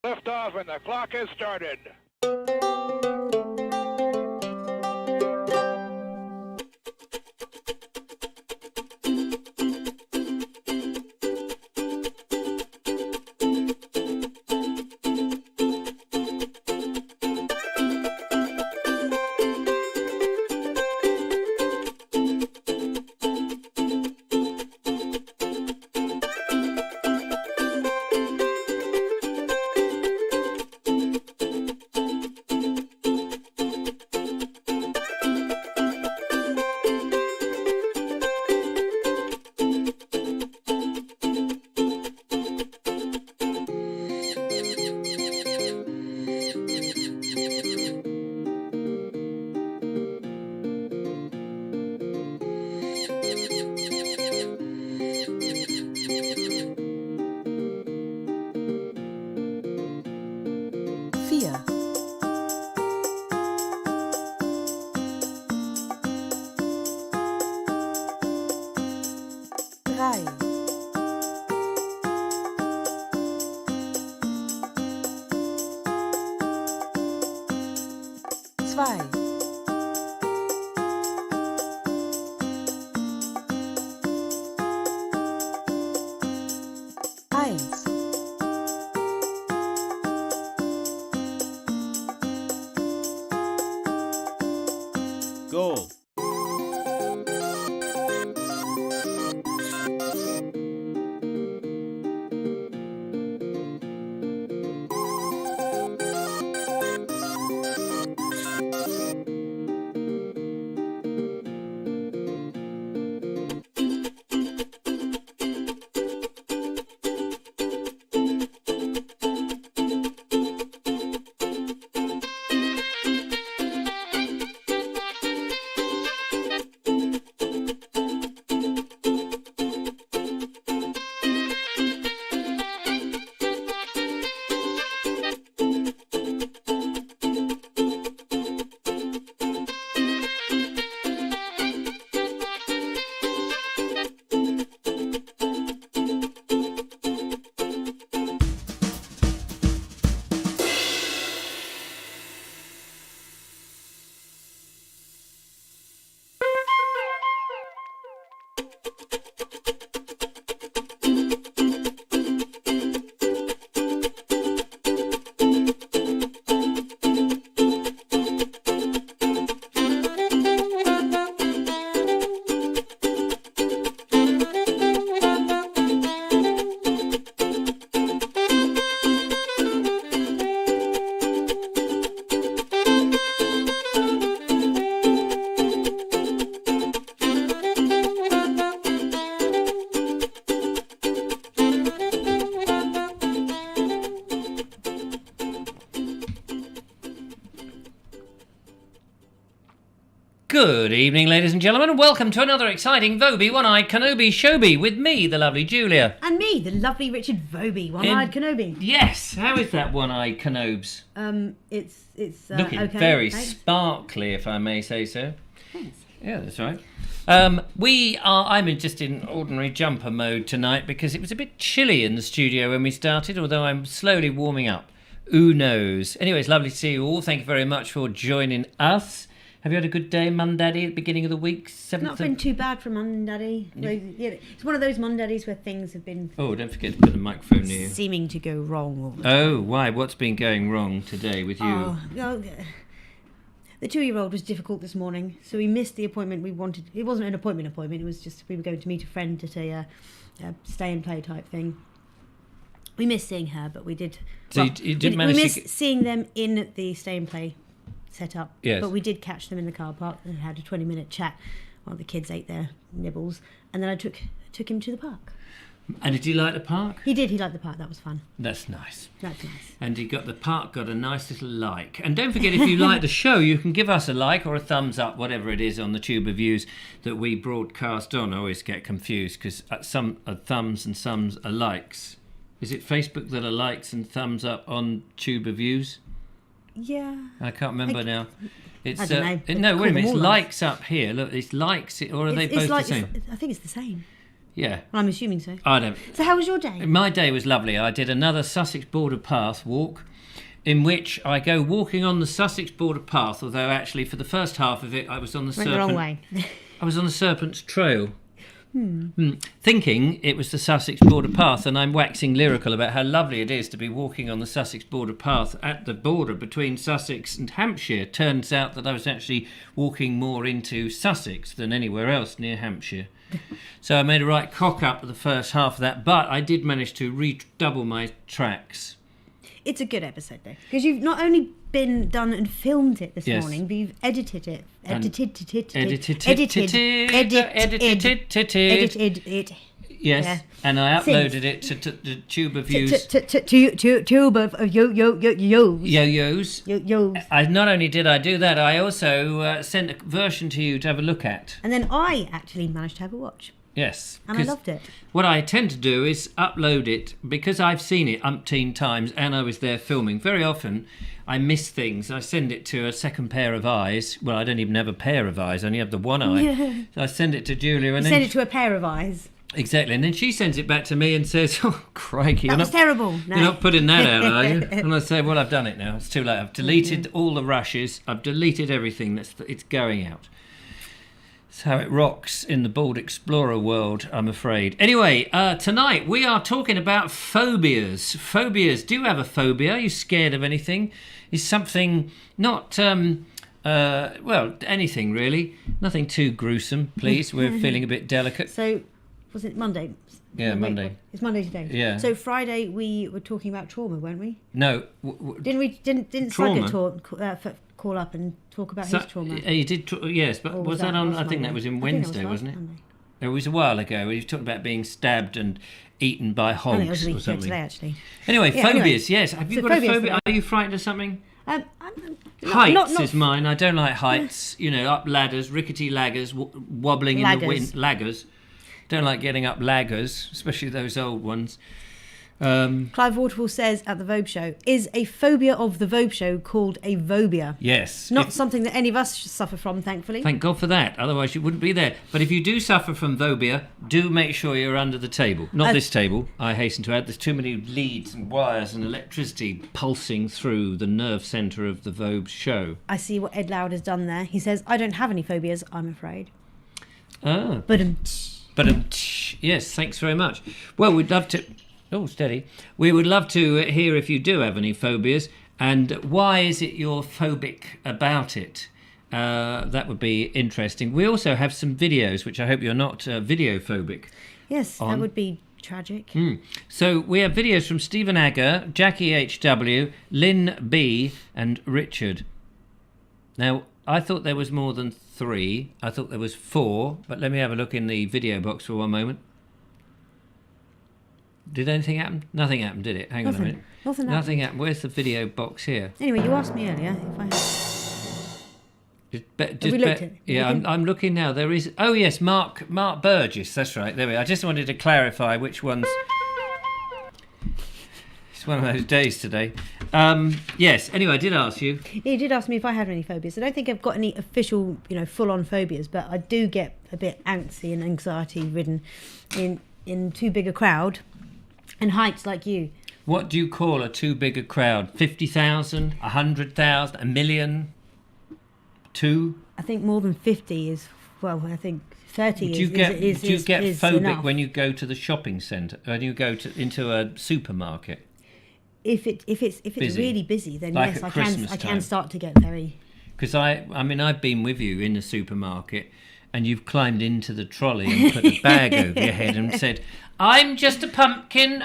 Liftoff and the clock has started. Goal. Good evening, ladies and gentlemen, and welcome to another exciting Vobie One-Eyed Kenobi Showbie with me, the lovely Julia. And me, the lovely Richard Vobie, One-Eyed Kenobi. Yes, how is that One-Eyed Kenobes? It's looking okay, very thanks. sparkly, if I may say so. Thanks. Yeah, that's right. I'm just in ordinary jumper mode tonight because it was a bit chilly in the studio when we started, although I'm slowly warming up. Who knows? Anyway, it's lovely to see you all. Thank you very much for joining us. Have you had a good day, Mum Daddy, at the beginning of the week? Not been too bad for Mum and Daddy. It's one of those Mum Daddies where things have been... Oh, don't forget to put the microphone near you. ...seeming to go wrong all the time. Oh, why? What's been going wrong today with you? Oh, well, the 2-year-old was difficult this morning, so we missed the appointment we wanted. It wasn't an appointment, it was just we were going to meet a friend at a stay and play type thing. We missed seeing her, but we did... So you didn't manage to... We to... missed seeing them in the stay and play set up, yes. But we did catch them in the car park and had a 20-minute chat while the kids ate their nibbles, and then I took him to the park. And did you like the park? He did. He liked the park. That was fun. That's nice. That's nice. And the park got a nice little like. And don't forget, if you like the show, you can give us a like or a thumbs up, whatever it is on the Tube of Views that we broadcast on. I always get confused because some are thumbs and some are likes. Is it Facebook that are likes and thumbs up on Tube of Views? Yeah. I can't remember now. It's, I don't know. No, wait a minute. It's likes up here. Look, it's likes, or are they both the same? I think it's the same. Yeah. Well, I'm assuming so. I don't. So how was your day? My day was lovely. I did another Sussex Border Path walk, in which I go walking on the Sussex Border Path, although actually for the first half of it I was on the Went the wrong way. I was on the Serpent's Trail. Thinking it was the Sussex Border Path, and I'm waxing lyrical about how lovely it is to be walking on the Sussex Border Path at the border between Sussex and Hampshire. Turns out that I was actually walking more into Sussex than anywhere else near Hampshire. So I made a right cock up of the first half of that, but I did manage to redouble my tracks. It's a good episode though, because you've not only been done and filmed it this Yes. morning, but you've edited it. Edited it. Yes, Yeah. and I uploaded it to the Tube of Views Tube of yo-yos. yo-yos. Yo-yos. Not only did I do that, I also sent a version to you to have a look at. And then I actually managed to have a watch. Yes. And I loved it. What I tend to do is upload it, because I've seen it umpteen times and I was there filming. Very often I miss things. I send it to a second pair of eyes. Well, I don't even have a pair of eyes. I only have the one eye. Yeah. So I send it to Julia. And You then send it to a pair of eyes. Exactly. And then she sends it back to me and says, oh, crikey. That was terrible. No. You're not putting that out, are you? And I say, well, I've done it now. It's too late. I've deleted all the rushes. I've deleted everything. It's going out. That's how it rocks in the Bald Explorer world, I'm afraid. Anyway, tonight we are talking about phobias. Phobias. Do you have a phobia? Are you scared of anything? Is something not, well, anything really. Nothing too gruesome, please. We're feeling a bit delicate. So, was it Monday? Yeah, Monday. It's Monday today. Yeah. So Friday we were talking about trauma, weren't we? No. Didn't Trauma? Slugger call up and talk about his trauma? You did, yes, but Or was that on? I think Monday? that was in I think that was Wednesday, last wasn't it? Monday. It was a while ago. He was talking about being stabbed and eaten by I think it was hogs a or week ago something. today, actually. Anyway, Yeah, phobias. Yes, have you So got a phobias phobia? today. Are you frightened of something? Heights Heights is mine. I don't like heights. You know, up ladders, rickety ladders, wobbling in the wind. Laggers. Don't like getting up laggers, especially those old ones. Clive Waterfall says at the Vobes Show, is a phobia of the Vobes Show called a vobia? Yes. Not something that any of us suffer from, thankfully. Thank God for that. Otherwise, you wouldn't be there. But if you do suffer from phobia, do make sure you're under the table. Not this table, I hasten to add. There's too many leads and wires and electricity pulsing through the nerve centre of the Vobes Show. I see what Ed Loud has done there. He says, I don't have any phobias, I'm afraid. Ah. But Yes, thanks very much. Well, we'd love to... Oh, steady. We would love to hear if you do have any phobias, and why is it you're phobic about it? That would be interesting. We also have some videos, which I hope you're not video phobic. yes, that would be tragic. So we have videos from Stephen Agger, Jackie H.W., Lynn B. and Richard. Now, I thought there was more than 3. I thought there was 4, but let me have a look in the video box for one moment. Did anything happen? Nothing happened, did it? Hang on a minute. Nothing happened. Where's the video box here? Anyway, you asked me earlier if I had... we looked at it? Yeah, I'm looking now. There is... Oh, yes, Mark Burgess. That's right. There we are. I just wanted to clarify which ones... It's one of those days today. Yes, anyway, I did ask you. Yeah, you did ask me if I had any phobias. I don't think I've got any official, full-on phobias, but I do get a bit antsy and anxiety-ridden in too big a crowd and heights like you. What do you call a too big a crowd? 50,000? 100,000? 1 million? 2? I think more than 50 is, well, I think 30 do you get is phobic enough. when you go to the shopping centre? When you go into a supermarket? If it's Busy. really busy, then Like yes, at I Christmas time. can start to get very... Because I've been with you in the supermarket, and you've climbed into the trolley and put a bag over your head and said, I'm just a pumpkin,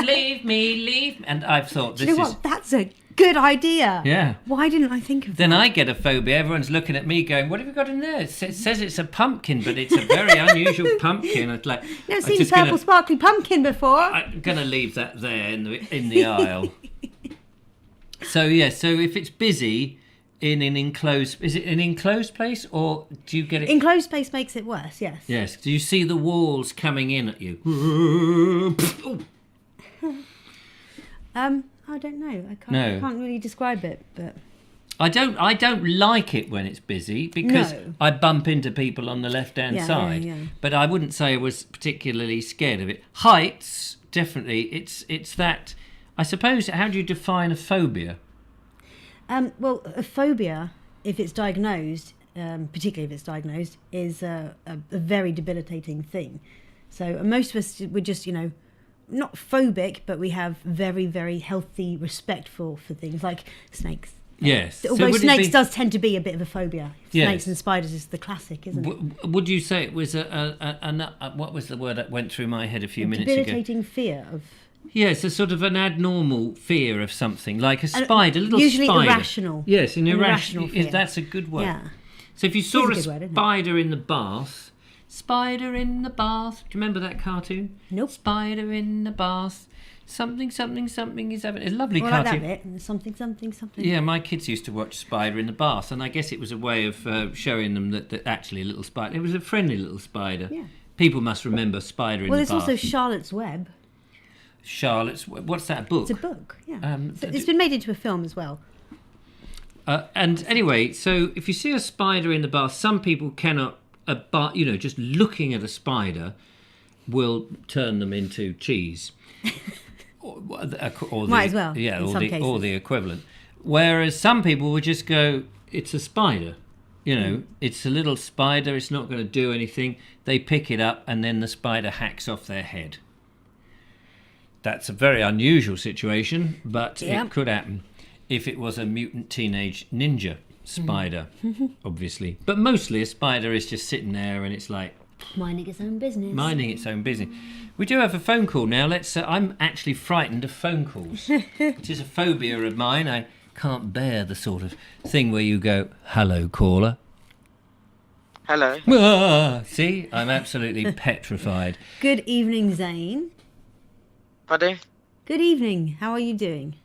leave me. And I've thought, Do you know what? That's a good idea. Yeah. Why didn't I think of Then that? I get a phobia. Everyone's looking at me going, what have you got in there? It says it's a pumpkin, but it's a very unusual pumpkin. It's like, Never seen a purple sparkly pumpkin before. I'm going to leave that there in the aisle. So, yeah, so if it's busy in an enclosed... Is it an enclosed place, or do you get it... Enclosed space makes it worse, yes. Yes. Do you see the walls coming in at you? I don't know. I can't really describe it, but I don't like it when it's busy because No. I bump into people on the left-hand Yeah, side. yeah. But I wouldn't say I was particularly scared of it. Heights, definitely. It's that. I suppose. How do you define a phobia? Well, a phobia, if it's diagnosed, particularly if it's diagnosed, is a very debilitating thing. So most of us, we're just, not phobic, but we have very, very healthy respect for things like snakes. Yes. Although would it snakes be- does tend to be a bit of a phobia. Yes. Snakes and spiders is the classic, isn't it? Would you say it was what was the word that went through my head a few minutes ago? Debilitating fear of... Yes, a sort of an abnormal fear of something, like a spider, a little usually spider. irrational. Yes, an irrational. irrational fear. That's a good word. Yeah. So if you saw a a good word, isn't it? spider in the bath, spider in the bath. Do you remember that cartoon? Nope. Spider in the bath. Something is happening. It's a lovely Well, like cartoon. that bit. And something. Yeah, my kids used to watch Spider in the Bath, and I guess it was a way of showing them that actually a little spider. It was a friendly little spider. Yeah. People must remember Spider in Well, the there's Bath. also Charlotte's Web. What's that book? It's a book, yeah. So d- it's been made into a film as well. And anyway, so if you see a spider in the bath, some people cannot, just looking at a spider will turn them into cheese. or Might as well, Yeah, in or some the cases. equivalent. Whereas some people would just go, it's a spider. It's a little spider, it's not going to do anything. They pick it up and then the spider hacks off their head. That's a very unusual situation, but Yeah. it could happen if it was a mutant teenage ninja spider, obviously. But mostly a spider is just sitting there and it's like Minding its own business. minding its own business. We do have a phone call now. I'm actually frightened of phone calls, which is a phobia of mine. I can't bear the sort of thing where you go, hello, caller. Hello. See, I'm absolutely petrified. Good evening, Zane. Pardon? Good evening. How are you doing?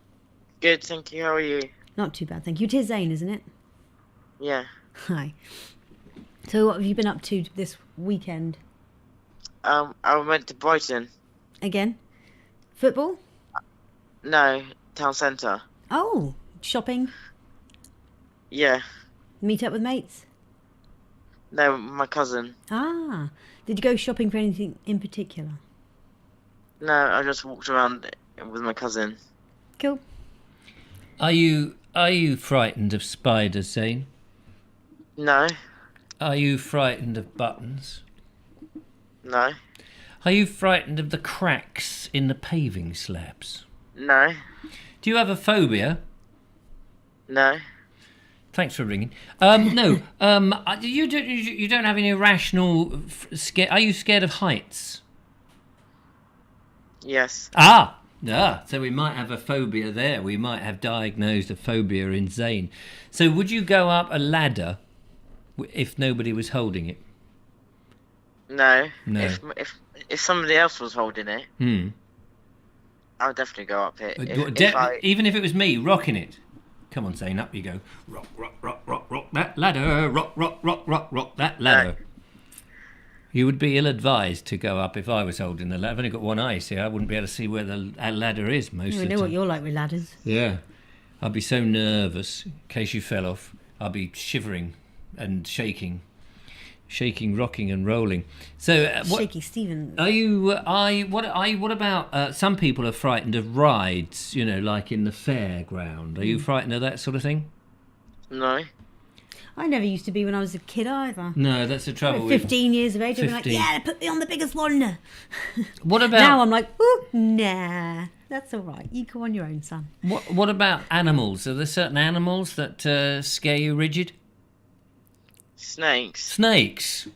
Good, thank you. How are you? Not too bad, thank you. It is Zane, isn't it? Yeah. Hi. So what have you been up to this weekend? I went to Brighton. Again? Football? No, town centre. Oh, shopping? Yeah. Meet up with mates? No, my cousin. Ah. Did you go shopping for anything in particular? No, I just walked around with my cousin. Cool. Are you frightened of spiders, Zane? No. Are you frightened of buttons? No. Are you frightened of the cracks in the paving slabs? No. Do you have a phobia? No. Thanks for ringing. No. You don't have any irrational scare. Are you scared of heights? Yes. So we might have a phobia there. We might have diagnosed a phobia in Zane. So would you go up a ladder if nobody was holding it? No. No. If somebody else was holding it, I would definitely go up it. Even if it was me rocking it. Come on, Zane, up you go. Rock, rock, rock, rock, rock that ladder. Rock, rock, rock, rock, rock that ladder. No. You would be ill-advised to go up if I was holding the ladder. I've only got one eye, see. I wouldn't be able to see where the ladder is most I of the know time. what you're like with ladders. Yeah. I'd be so nervous in case you fell off. I'd be shivering and shaking, rocking and rolling. So, Shaky Stephen. what about some people are frightened of rides, like in the fairground. Are you frightened of that sort of thing? No. I never used to be when I was a kid either. No, that's the trouble. At 15 years of age, I'd be like, 15. yeah, put me on the biggest one. What about Now I'm like, ooh, nah, that's all right. You go on your own, son. what about animals? Are there certain animals that scare you rigid? Snakes. Snakes.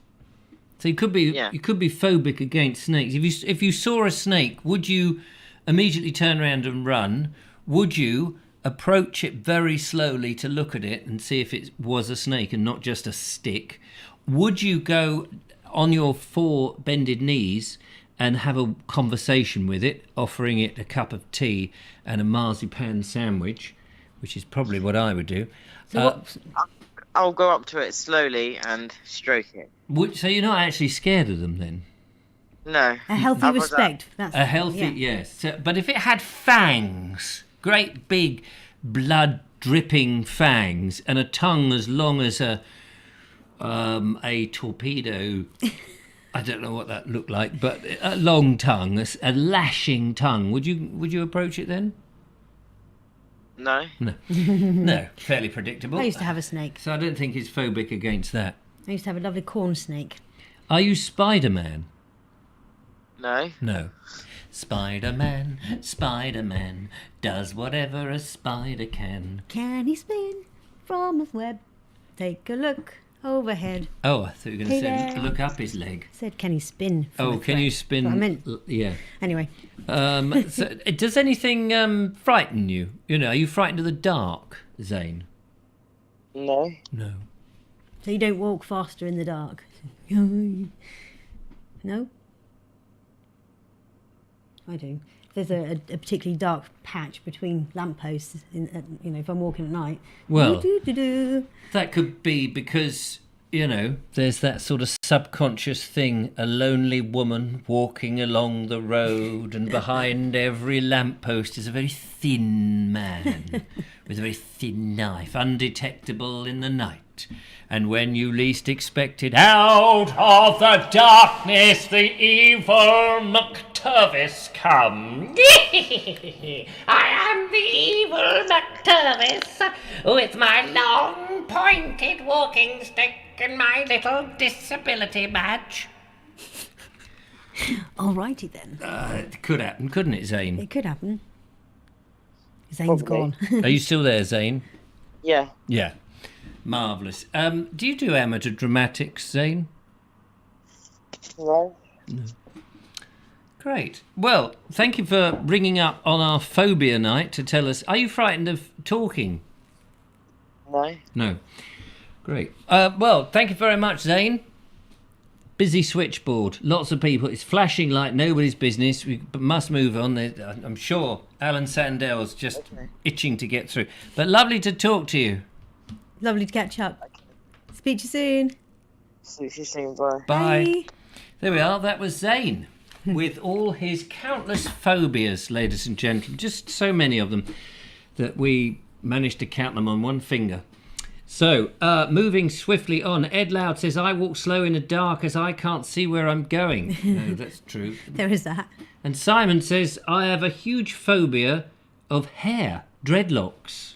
So you could be phobic against snakes. If you saw a snake, would you immediately turn around and run? Would you approach it very slowly to look at it and see if it was a snake and not just a stick? Would you go on your four bended knees and have a conversation with it, offering it a cup of tea and a marzipan sandwich, which is probably what I would do? So I'll go up to it slowly and stroke it. So you're not actually scared of them then? No. a healthy How was respect. That's A healthy, yeah. yes. So, but if it had fangs, great big blood dripping fangs and a tongue as long as a torpedo. I don't know what that looked like, but a long tongue, a lashing tongue. Would you approach it then? No. No. No, fairly predictable. I used to have a snake. So I don't think he's phobic against that. I used to have a lovely corn snake. Are you Spider-Man? No. No. Spider-Man, Spider-Man, does whatever a spider can. Can he spin from his web? Take a look overhead. Oh, I thought you were going to Hey say there. look up his leg. Said, can he spin from Oh, a can thread? you spin? That's what I meant. Yeah. Anyway, So, does anything frighten you? You know, are you frightened of the dark, Zane? No. No. so you don't walk faster in the dark? No? I do. There's a particularly dark patch between lampposts, if I'm walking at night. Well, Do-do-do-do. that could be because, you know, there's that sort of subconscious thing, a lonely woman walking along the road and behind every lamppost is a very thin man with a very thin knife, undetectable in the night. And when you least expect it, out of the darkness the evil McTurvis comes. I am the evil McTurvis with my long pointed walking stick and my little disability badge. Alrighty then. It could happen, couldn't it, Zane? It could happen. Zane's Probably. gone. Are you still there, Zane? Yeah. Yeah. Marvellous. Do you do amateur dramatics, Zane? No. Great. Well, thank you for ringing up on our phobia night to tell us. Are you frightened of talking? No. No. Great. Well, thank you very much, Zane. Busy switchboard. Lots of people. It's flashing like nobody's business. We must move on. I'm sure Alan Sandell's just itching to get through. But lovely to talk to you. Lovely to catch up. Speak to you soon. See you soon. Bye. Bye. There we are. That was Zane with all his countless phobias, ladies and gentlemen. Just so many of them that we managed to count them on one finger. So, moving swiftly on, Ed Loud says, I walk slow in the dark as I can't see where I'm going. No, that's true. There is that. And Simon says, I have a huge phobia of hair, dreadlocks.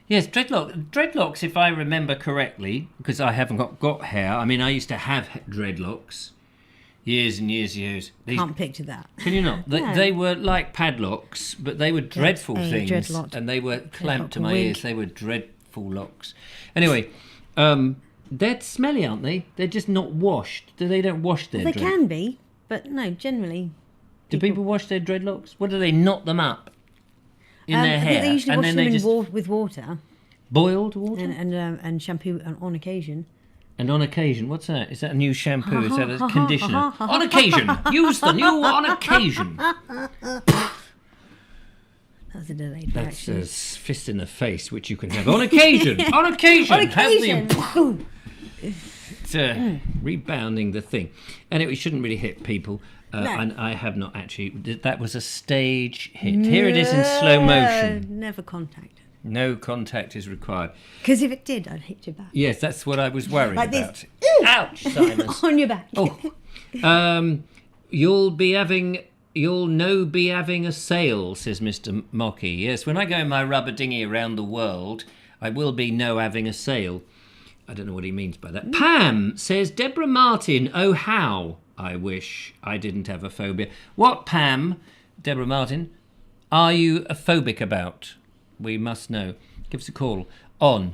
Yes, dreadlocks, if I remember correctly, because I haven't got hair. I mean, I used to have dreadlocks years and years and years. Can't picture that. Can you not? No. They were like padlocks, but they were dreadful a things. dreadlock. And they were clamped to my wig. ears. They were dreadful locks. Anyway, they're smelly, aren't they? They're just not washed. They don't wash their They dread. can be, but no, generally. Do people wash their dreadlocks? What do they knot them up in their I think hair? they usually and wash then them they in just with water boiled water? and shampoo on occasion. And on occasion, what's that? Is that a new shampoo? Is that a conditioner? On occasion! Use the new on occasion! That's a delayed That's reaction. a fist in the face, which you can have on occasion! On occasion! On occasion! Have the rebounding the thing. Anyway, it shouldn't really hit people. No. And I have not actually... That was a stage hit. Here it is in slow motion. Never contacted. No contact is required. Because if it did, I'd hit your back. Yes, that's what I was worried Like about. this. Ouch, Simon. On your back. Oh, you'll be having a sail, says Mr. Mocky. Yes, when I go in my rubber dinghy around the world, I will be having a sail. I don't know what he means by that. Pam says, Deborah Martin, oh how I wish I didn't have a phobia. What, Pam, Deborah Martin, are you a phobic about? We must know. Give us a call on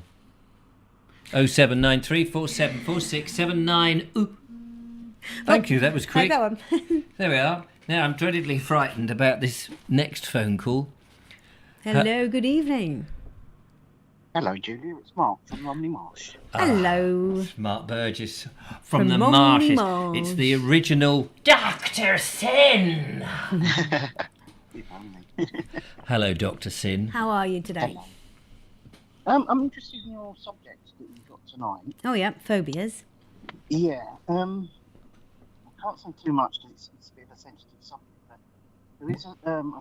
0793 474679. Ooh. Thank you, that was quick. That one. There we are. Now I'm dreadedly frightened about this next phone call. Hello, good evening. Hello, Julia. It's Mark from Romney Marsh. Hello. Mark Burgess from the Romney Marshes. Marsh. It's the original Dr. Sin. If only. Hello, Dr. Sin. How are you today? I'm interested in your subjects that you've got tonight. Oh, yeah, phobias. Yeah. I can't say too much because it's a bit of a sensitive subject, but there is a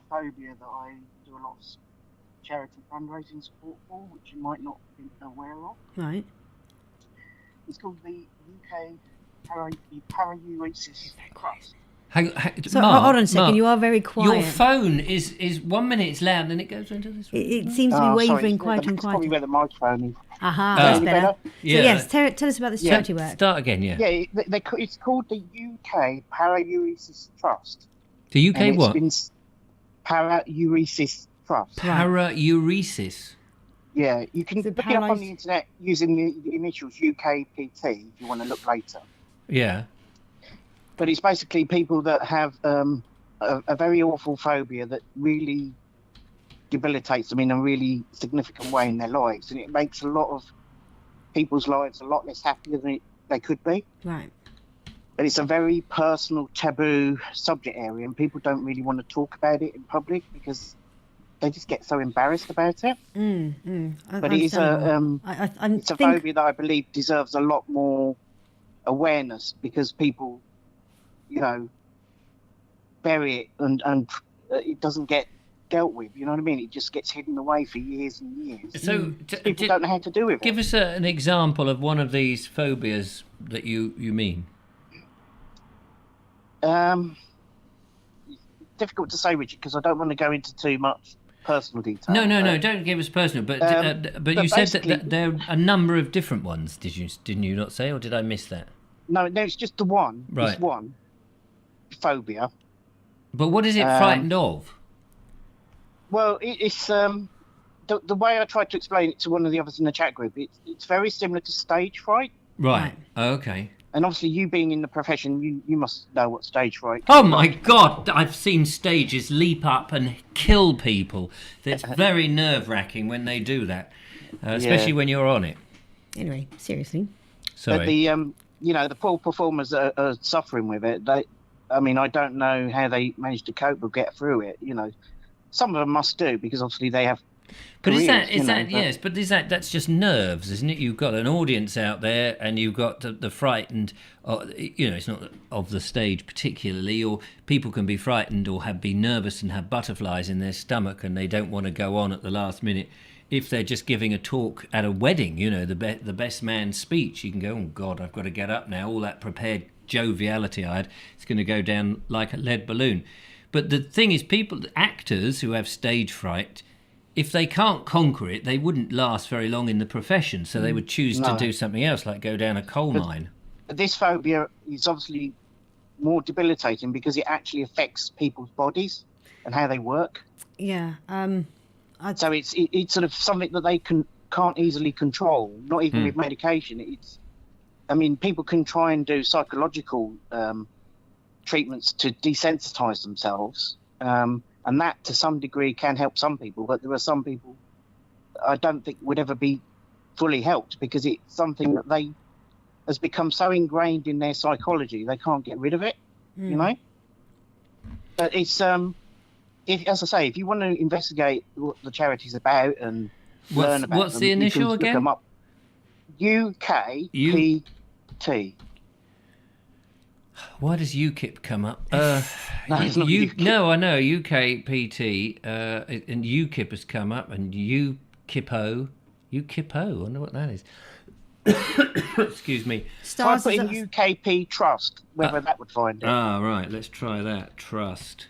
phobia that I do a lot of charity fundraising support for, which you might not be aware of. Right. It's called the UK Parauresis Trust. So Mark, hold on a second. Mark, You are very quiet. your phone is 1 minute it's loud, then it goes into this. It seems to be Sorry, wavering it's quieter and It's probably quieter. where the microphone is. Aha, Ah. that's Any better. better? Yeah. So yes, tell us about this charity work. Start again, yeah. Yeah, it's called the UK Parauresis Trust. The And UK it's what? been Parauresis Trust. Parauresis. Yeah, you can So look it up on paralysis- the internet using the initials UKPT if you want to look later. Yeah. But it's basically people that have a very awful phobia that really debilitates them in a really significant way in their lives, and it makes a lot of people's lives a lot less happier than they could be. Right. But it's a very personal, taboo subject area, and people don't really want to talk about it in public because they just get so embarrassed about it. But it is it's a phobia that I believe deserves a lot more awareness because people, bury it and it doesn't get dealt with. You know what I mean? It just gets hidden away for years and years. So People don't know how to do with give it. us an example of one of these phobias that you mean. Difficult to say, Richard, because I don't want to go into too much personal detail. No, don't give us personal. But you said that there are a number of different ones. Didn't you not say, or did I miss that? No, it's just the one. Right. It's one phobia. But what is it frightened of? Well, it's the way I tried to explain it to one of the others in the chat group. It's very similar to stage fright, Right. Okay. and obviously you being in the profession, you must know what stage fright. Oh my God! I've seen stages leap up and kill people. It's very nerve-wracking when they do that, especially when you're on it. Anyway, seriously. Sorry. But the poor performers that are suffering with it. I don't know how they manage to cope or get through it. Some of them must do because obviously they have. But careers, but that's just nerves, isn't it? You've got an audience out there, and you've got the frightened. It's not of the stage particularly, or people can be frightened or be nervous and have butterflies in their stomach, and they don't want to go on at the last minute. If they're just giving a talk at a wedding, the best man's speech, you can go, oh God, I've got to get up now. All that prepared joviality I had, it's going to go down like a lead balloon. But the thing is, actors who have stage fright, if they can't conquer it, they wouldn't last very long in the profession. So they would choose to do something else, like go down a coal mine. This phobia is obviously more debilitating because it actually affects people's bodies and how they work. Yeah. So it's sort of something that they can't easily control, not even with medication. People can try and do psychological treatments to desensitize themselves, and that to some degree can help some people, but there are some people I don't think would ever be fully helped because it's something that has become so ingrained in their psychology they can't get rid of it. But it's as I say, if you want to investigate what the charity's about and learn about what's them, the initial you can again? Look them up. UKPT. Why does UKIP come up? No, it's not UKIP. No, I know UKPT, and UKIP has come up, and UKIPO. I wonder what that is. Excuse me. Try putting UKP Trust, whether that would find it. Ah, right. Let's try that. Trust.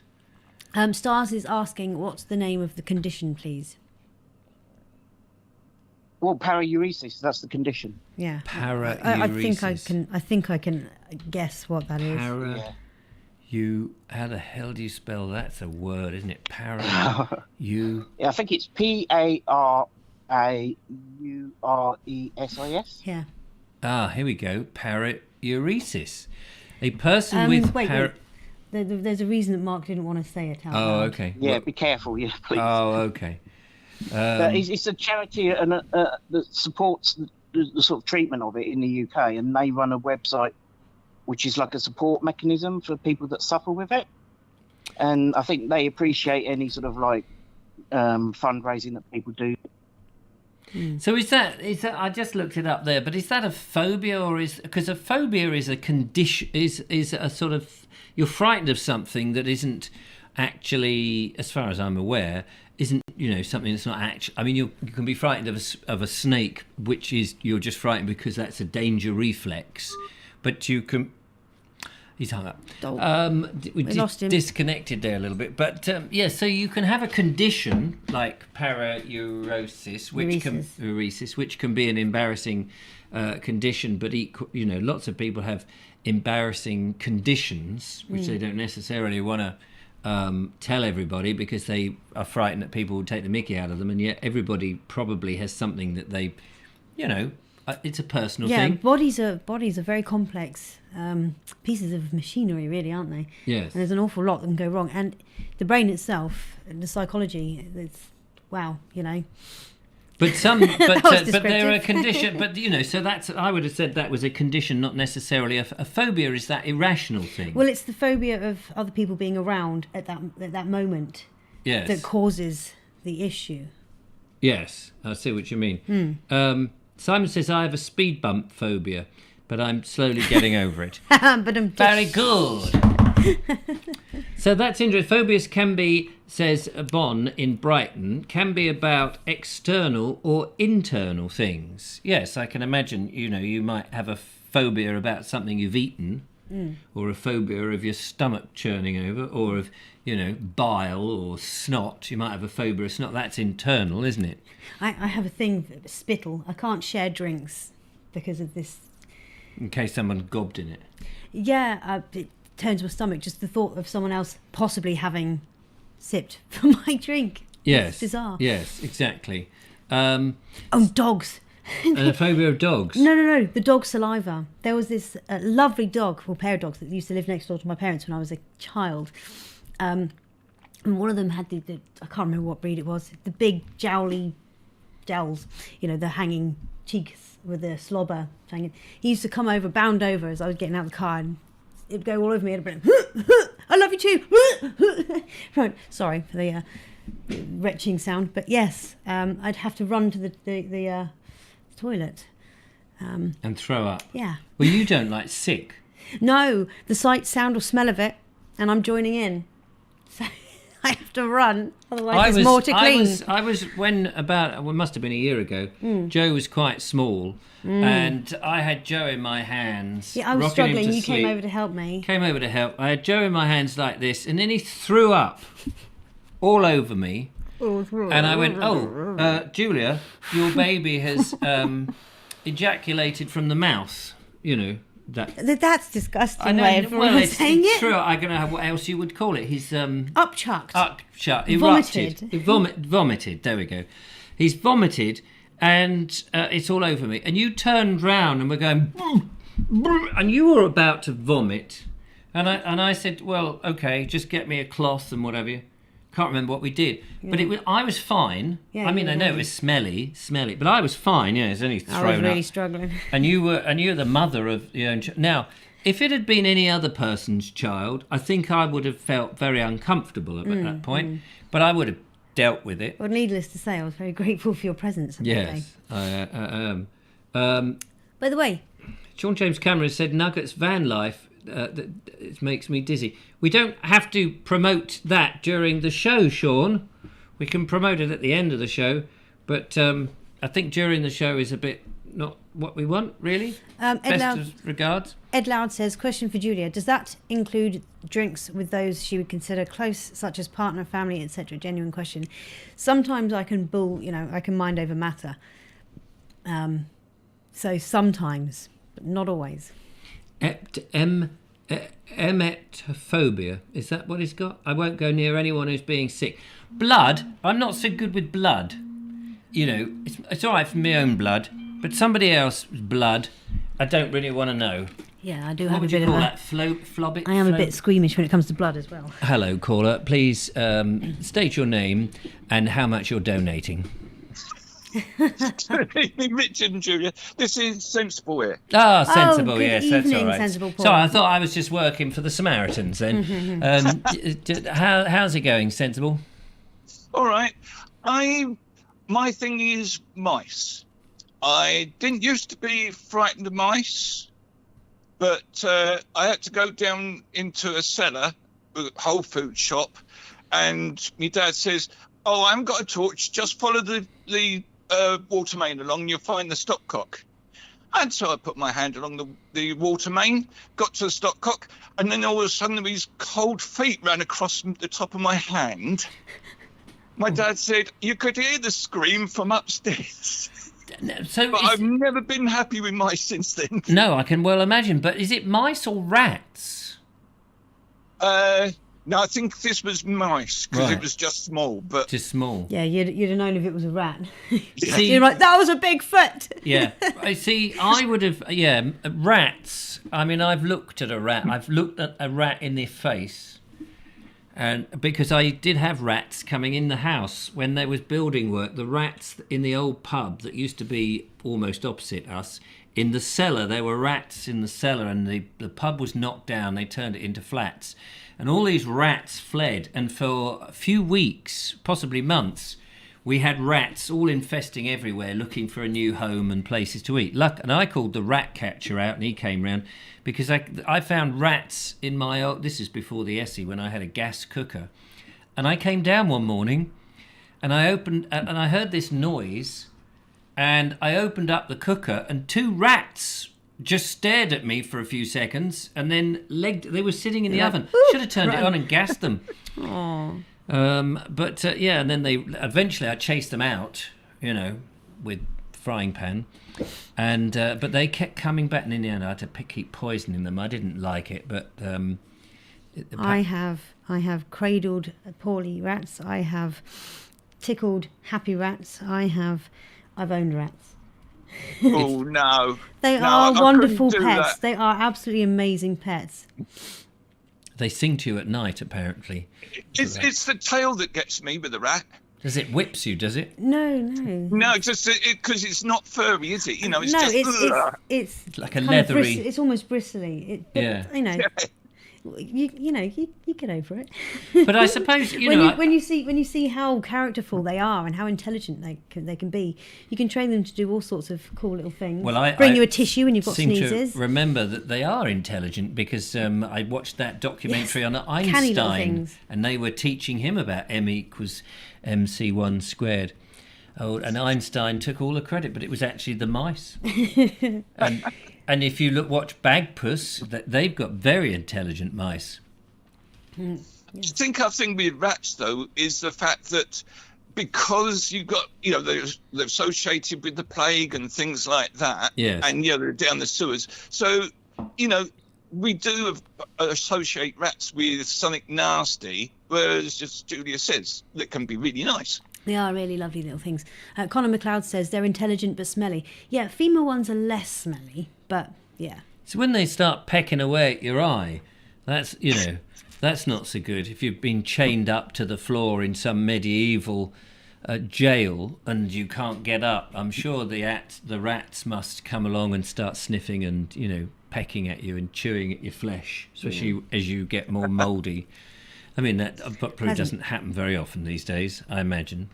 Stars is asking, what's the name of the condition, please? Well, parauresis, that's the condition. Yeah. Parauresis. I think I can guess what that is. Yeah. How the hell do you spell that? It's a word, isn't it? Yeah, I think it's PARAURESIS. Yeah. Ah, here we go. Parauresis. A person with wait. There's a reason that Mark didn't want to say it out Oh, loud. okay. Yeah, be careful, yeah, please. Oh, okay. It's a charity that supports the sort of treatment of it in the UK, and they run a website which is like a support mechanism for people that suffer with it. And I think they appreciate any sort of fundraising that people do. So is that I just looked it up there, but is that a phobia, or because a phobia is a condition, is a sort of, you're frightened of something that isn't actually, as far as I'm aware, isn't, something that's not actually. I mean, you can be frightened of a snake, which is you're just frightened because that's a danger reflex. But you can. He's hung up. We lost him. Disconnected there a little bit, but so you can have a condition like paraurosis, which can be an embarrassing condition, but lots of people have embarrassing conditions which they don't necessarily want to tell everybody because they are frightened that people will take the mickey out of them, and yet everybody probably has something that they, it's a personal thing. Yeah, bodies are very complex pieces of machinery, really, aren't they? Yes. And there's an awful lot that can go wrong, and the brain itself, the psychology, it's wow, But but there are conditions. But so that's, I would have said that was a condition, not necessarily a phobia. Is that irrational thing? Well, it's the phobia of other people being around at that moment. Yes. That causes the issue. Yes, I see what you mean. Simon says I have a speed bump phobia, but I'm slowly getting over it. But I'm very good. So that's interesting. Phobias can be, says Bon in Brighton, can be about external or internal things. Yes, I can imagine, you might have a phobia about something you've eaten, or a phobia of your stomach churning over, or of, bile or snot. You might have a phobia of snot. That's internal, isn't it? I have a thing, spittle. I can't share drinks because of this. In case someone gobbed in it. Yeah, it turns my stomach, just the thought of someone else possibly having sipped from my drink. Yes. It's bizarre. Yes, exactly. Dogs. And a phobia of dogs? No, the dog saliva. There was this lovely dog, or pair of dogs, that used to live next door to my parents when I was a child. And one of them had the I can't remember what breed it was, the big jowls, the hanging cheeks with the slobber hanging. He used to come over, bound over as I was getting out of the car, and it'd go all over me. It'd be like, I love you too. Right, sorry for the retching sound, but yes, I'd have to run to the toilet. And throw up. Yeah. Well, you don't like sick. No, the sight, sound or smell of it, and I'm joining in. So I have to run, otherwise there's more to clean. I was when about, well, it must have been a year ago, Joe was quite small, and I had Joe in my hands. Yeah, I was struggling. You came over to help me. Came over to help. I had Joe in my hands like this, and then he threw up all over me. And I went, Julia, your baby has ejaculated from the mouth. That's disgusting. I know. Way of saying it. True. I don't know what else you would call it. He's upchucked. He vomited. He vomited. There we go. He's vomited, and it's all over me. And you turned round and were going, and you were about to vomit, and I said, well, okay, just get me a cloth and whatever. Can't remember what we did, but I was fine. Yeah, I mean, I know it was smelly, but I was fine. Yeah, it's only thrown up. I was really struggling. And you're the mother of your own child. Now, if it had been any other person's child, I think I would have felt very uncomfortable at that point. But I would have dealt with it. Well, needless to say, I was very grateful for your presence. Yes, I am. By the way, Sean James Cameron said, "Nuggets van life." It makes me dizzy. We don't have to promote that during the show, Sean. We can promote it at the end of the show, but I think during the show is a bit not what we want, really. Best of regards. Ed Loud says, question for Julia. Does that include drinks with those she would consider close, such as partner, family, etc.? Genuine question. Sometimes I can I can mind over matter. So sometimes, but not always. Emetophobia. Is that what he's got? I won't go near anyone who's being sick. Blood. I'm not so good with blood. It's all right for my own blood, but somebody else's blood, I don't really want to know. Yeah, I do what have would a bit you call of that? Flobbit? I am a bit squeamish when it comes to blood as well. Hello, caller. Please state your name and how much you're donating. Good evening, Richard and Julia. This is Sensible here. Ah, Sensible, good yes, that's evening, all right. Sensible Paul. Sorry, I thought I was just working for the Samaritans then. How's it going, Sensible? All right. My thing is mice. I didn't used to be frightened of mice, but I had to go down into a cellar, a Whole Foods shop, and my dad says, "Oh, I haven't got a torch. Just follow the water main along. You'll find the stopcock." And so I put my hand along the water main, got to the stopcock, and then all of a sudden these cold feet ran across the top of my hand. My dad said, "You could hear the scream from upstairs." So But I've never been happy with mice since then. No, I can well imagine. But is it mice or rats? No, I think this was mice because Right. it was just small. But Just small. Yeah, you'd have known if it was a rat. See- You're like, that was a big foot. Yeah, I see. I would have. Yeah, rats. I mean, I've looked at a rat. I've looked at a rat in the face, and because I did have rats coming in the house when there was building work. The rats in the old pub that used to be almost opposite us. In the cellar, there were rats in the cellar, and the pub was knocked down. They turned it into flats. And all these rats fled, and for a few weeks, possibly months, we had rats all infesting everywhere, looking for a new home and places to eat. And I called the rat catcher out, and he came round, because I found rats in my old... This is before the Essie, when I had a gas cooker. And I came down one morning, and I heard this noise, and I opened up the cooker, and 2 rats just stared at me for a few seconds and then they were sitting in the oven. Should have turned it on and gassed them. Yeah, and then eventually I chased them out, with frying pan, and but they kept coming back, and in the end I had to keep poisoning them. I didn't like it, but I have cradled poorly rats. I have tickled happy rats. I've owned rats. oh no, They No, are I wonderful couldn't do pets. that. They are absolutely amazing pets. they sing to you at night, apparently. It's the tail that gets me with the rat. Does it whips you, does it? No. No, just because it's not furry, is it? It's No, just it's Like a kind of leathery... it's almost bristly. Yeah. You get over it. But I suppose, when you see how characterful they are and how intelligent they can be, you can train them to do all sorts of cool little things. Well, bring you a tissue when you've got seem sneezes. to remember that they are intelligent because I watched that documentary on Canny little Einstein, things. and they were teaching him about M equals MC1 squared. Oh, and Einstein took all the credit, but it was actually the mice. And if you watch Bagpuss, they've got very intelligent mice. I think our thing with rats, though, is the fact that because you've got, they're associated with the plague and things like that. Yes. And, they're down the sewers. So, we do associate rats with something nasty, whereas, just Julia says, that can be really nice. They are really lovely little things. Connor McLeod says they're intelligent but smelly. Yeah, female ones are less smelly, but yeah. So when they start pecking away at your eye, that's not so good. If you've been chained up to the floor in some medieval jail and you can't get up, I'm sure the rats must come along and start sniffing and, pecking at you and chewing at your flesh, especially as you get more mouldy. I mean, that probably doesn't happen very often these days, I imagine.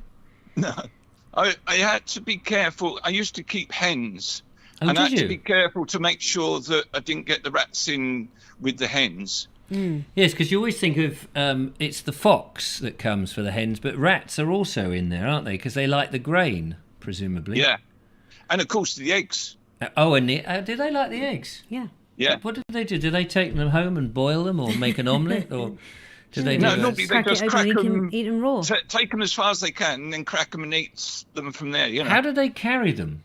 No. I had to be careful. I used to keep hens. Oh, and I did had you? to be careful to make sure that I didn't get the rats in with the hens. Yes, because you always think of it's the fox that comes for the hens, but rats are also in there, aren't they? Because they like the grain, presumably. Yeah. And, of course, the eggs. And do they like the eggs? Yeah. Yeah. What do they do? Do they take them home and boil them or make an omelette? Or do they do No, that? normally they Crack just it crack open and them, eat them raw. take them as far as they can, and then crack them and eat them from there, How do they carry them?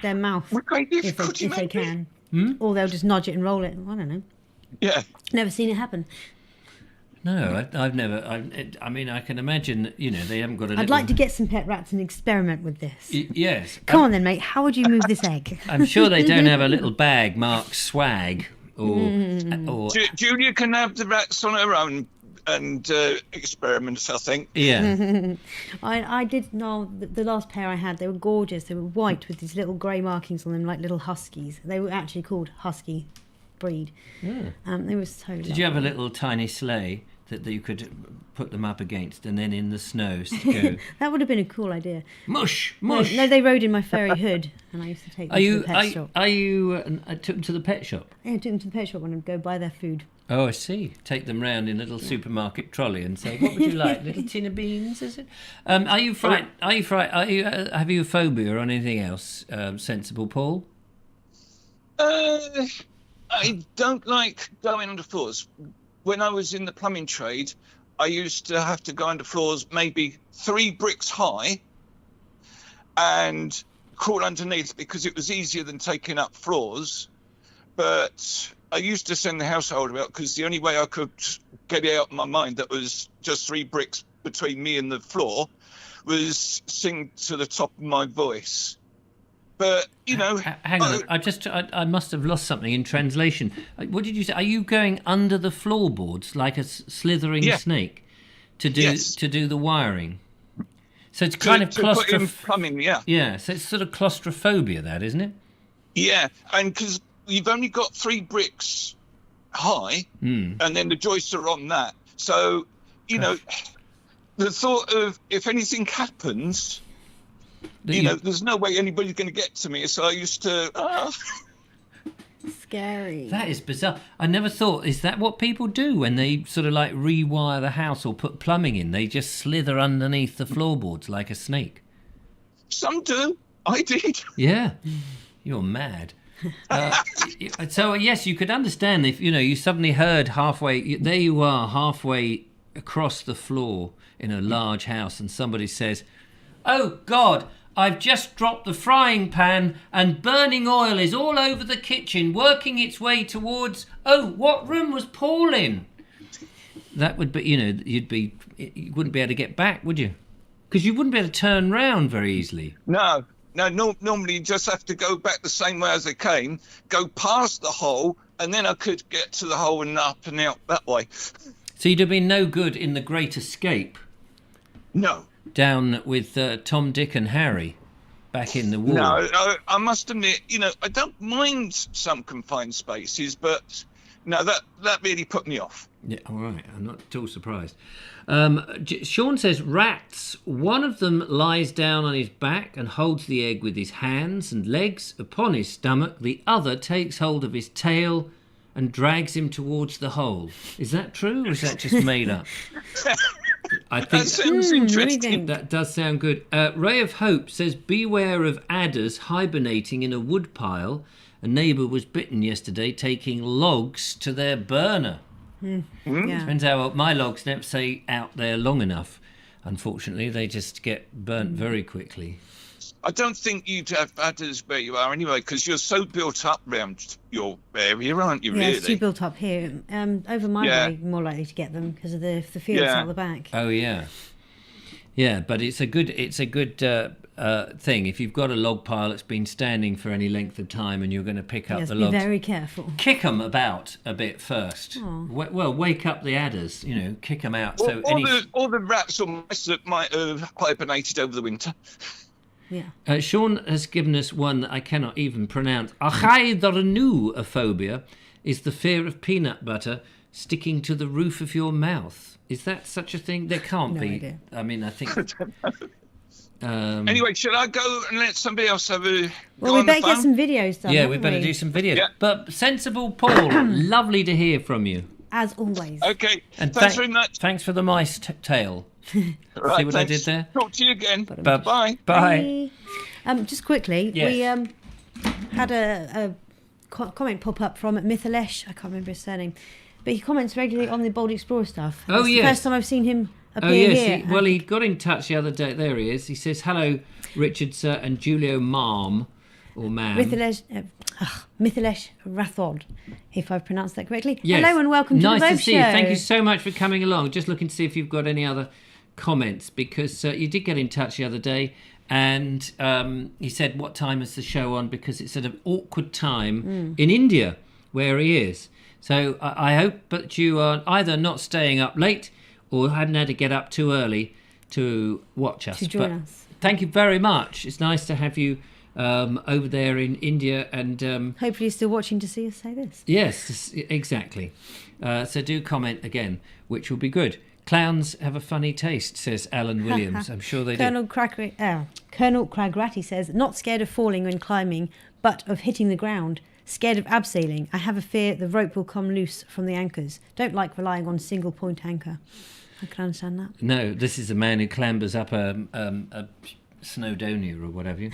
Their mouth, Well, great, if they imagine? can. Or they'll just nudge it and roll it. I don't know. Yeah. Never seen it happen. No, I've never. I mean, I can imagine. They haven't got a. I'd like to get some pet rats and experiment with this. Yes. Come on then, mate. How would you move this egg? I'm sure they don't have a little bag marked swag or Julia can have the rats on her own and experiments, I think. yeah. I did know the last pair I had. They were gorgeous. They were white with these little grey markings on them, like little huskies. They were actually called husky breed. They were so. Did you have a little tiny sleigh that you could put them up against, and then in the snow go That would have been a cool idea. mush, No, mush? no, they rode in my fairy hood, and I used to take them to the pet shop. I took them to the pet shop. Yeah, I took them to the pet shop when I'd go buy their food. Oh, I see. Take them round in a little supermarket trolley and say, "What would you like? Little tin of beans, is it?" Are you frightened? Are you frightened? Have you a phobia or anything else? Sensible Paul. I don't like going under floors. When I was in the plumbing trade, I used to have to go under floors maybe 3 bricks high and crawl underneath because it was easier than taking up floors. But I used to send the household out because the only way I could get it out of my mind that was just 3 bricks between me and the floor was sing to the top of my voice. But, you know... Hang on, I must have lost something in translation. What did you say? Are you going under the floorboards like a slithering snake to do the wiring? So it's kind of plumbing, yeah. Yeah, so it's sort of claustrophobia, that, isn't it? Yeah, and because you've only got 3 bricks high, and then the joists are on that. So, you know, the thought of if anything happens... there's no way anybody's going to get to me. So I used to... Scary. That is bizarre. I never thought, is that what people do when they sort of like rewire the house or put plumbing in? They just slither underneath the floorboards like a snake. Some do. I did. Yeah. You're mad. So, yes, you could understand if, you suddenly heard halfway... There you are, halfway across the floor in a large house, and somebody says... "Oh, God, I've just dropped the frying pan and burning oil is all over the kitchen, working its way towards... Oh, what room was Paul in?" That would be, you wouldn't be able to get back, would you? Because you wouldn't be able to turn round very easily. No, normally you just have to go back the same way as I came, go past the hole, and then I could get to the hole and up and out that way. So you'd have been no good in The Great Escape? No. Down with Tom, Dick and Harry back in the war. No, I must admit, I don't mind some confined spaces, but no, that really put me off. Yeah, all right. I'm not at all surprised. Sean says, rats. One of them lies down on his back and holds the egg with his hands and legs upon his stomach. The other takes hold of his tail and drags him towards the hole. Is that true, or is that just made up? I think that sounds interesting. That does sound good. Ray of Hope says, beware of adders hibernating in a wood pile. A neighbour was bitten yesterday taking logs to their burner. Yeah. Depends how my logs never stay out there long enough. Unfortunately, they just get burnt very quickly. I don't think you'd have adders where you are anyway, because you're so built up around your area, aren't you, really? Yeah, it's too built up here. Over my way, more likely to get them because of the fields out the back. Oh, yeah. Yeah, but it's a good thing. If you've got a log pile that's been standing for any length of time and you're going to pick up the logs... be very careful. Kick them about a bit first. Well, wake up the adders, kick them out. All the rats or mice that might have hibernated over the winter. Yeah. Sean has given us one that I cannot even pronounce. Achaidarnu-phobia is the fear of peanut butter sticking to the roof of your mouth. Is that such a thing? There can't be. Idea. I mean, I think... Anyway, should I go and let somebody else have a... Well, we better get some videos done. Yeah, we better do some videos. Yeah. But Sensible Paul, lovely to hear from you. As always. Okay, and thanks very much. Thanks for the mice tail. Right, see what I did there? Talk to you again. Bye. Bye. Just quickly, yes. We had a comment pop up from Mythalesh. I can't remember his surname, but he comments regularly on the Bold Explorer stuff. Oh, it's yes. the first time I've seen him appear here. He got in touch the other day. There he is. He says, "Hello, Richard, sir, and Julio Marm, or Mam." Mythalesh Rathod, if I've pronounced that correctly. Yes. Hello and welcome to the Vobes Show. Nice to see you. Thank you so much for coming along. Just looking to see if you've got any other comments, because you did get in touch the other day, and he said, what time is the show on, because it's at an awkward time in India where he is. So I hope that you are either not staying up late or hadn't had to get up too early to watch us. To join us. Thank you very much. It's nice to have you over there in India, and hopefully you're still watching to see us say this. Yes, exactly. So do comment again, which will be good. Clowns have a funny taste, says Alan Williams. I'm sure they do. Colonel Cragratty says, not scared of falling when climbing, but of hitting the ground. Scared of abseiling. I have a fear the rope will come loose from the anchors. Don't like relying on single point anchor. I can understand that. No, this is a man who clambers up a Snowdonia or whatever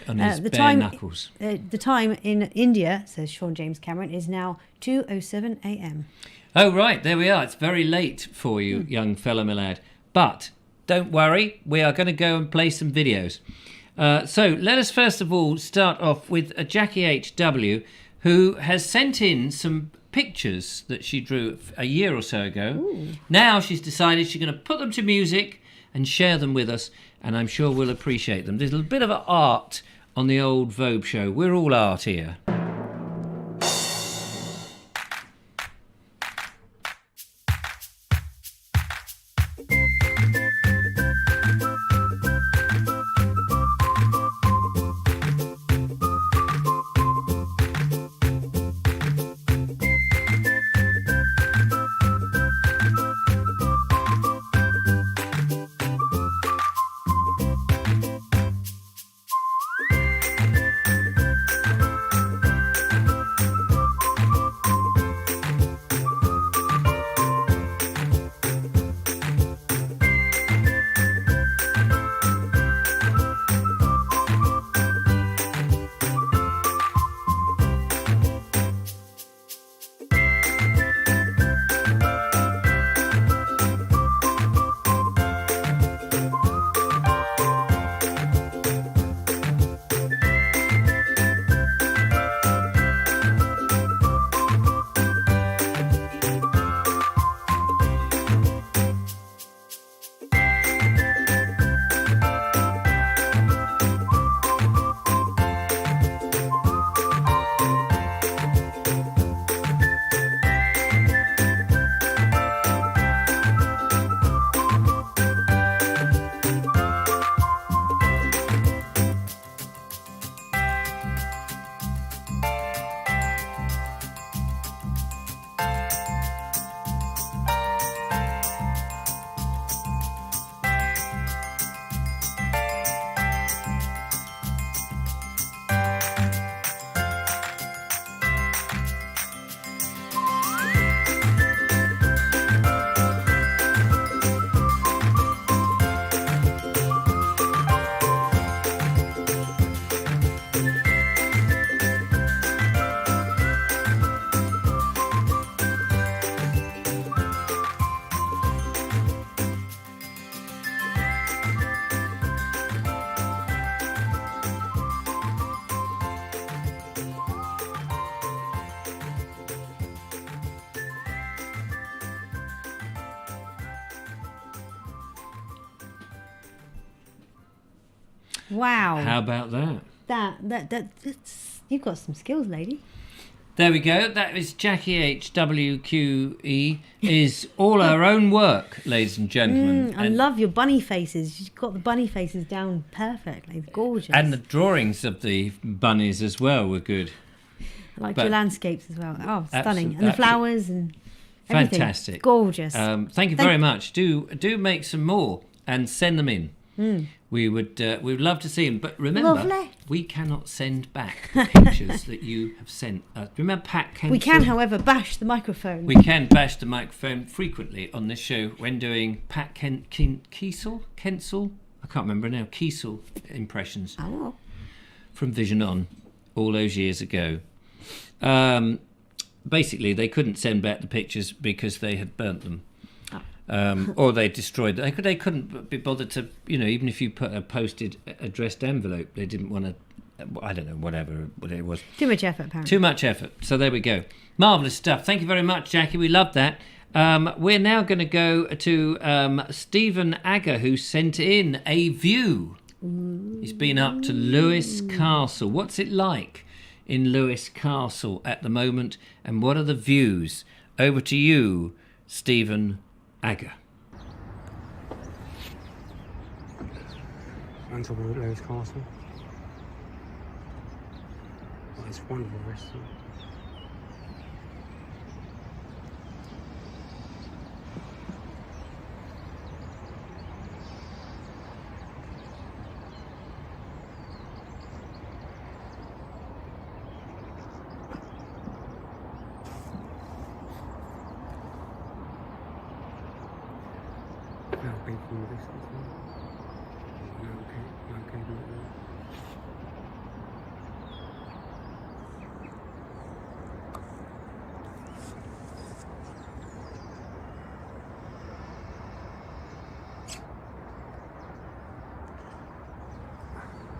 on his bare knuckles. The time in India, says Sean James Cameron, is now 2:07 a.m. Oh, right, there we are. It's very late for you, young fella, my lad. But don't worry, we are going to go and play some videos. So let us first of all start off with a Jackie H.W. who has sent in some pictures that she drew a year or so ago. Ooh. Now she's decided she's going to put them to music and share them with us, and I'm sure we'll appreciate them. There's a bit of art on the old Vobes Show. We're all art here. Wow. How about that? That's you've got some skills, lady. There we go. That is Jackie HWQE. Is all her own work, ladies and gentlemen. I love your bunny faces. You've got the bunny faces down perfectly. Gorgeous. And the drawings of the bunnies as well were good. I like your landscapes as well. Oh, stunning. And the flowers and everything. Fantastic. Gorgeous. Thank you very much. Do make some more and send them in. We would love to see them, but remember, we cannot send back the pictures that you have sent us. Remember Pat Kensel? We can, however, bash the microphone. We can bash the microphone frequently on this show when doing Pat Kensel? I can't remember now. Kiesel impressions from Vision On all those years ago. Basically, they couldn't send back the pictures because they had burnt them. Or they destroyed them. They couldn't be bothered to, even if you put a posted addressed envelope, they didn't want to, I don't know, whatever it was. Too much effort, apparently. Too much effort. So there we go. Marvellous stuff. Thank you very much, Jackie. We love that. We're now going to go to Stephen Agger, who sent in a view. He's been up to Lewes Castle. What's it like in Lewes Castle at the moment, and what are the views? Over to you, Stephen Agger. On top of Lewes Castle. Oh, it's a wonderful restaurant. big from the distance. No, okay, not there.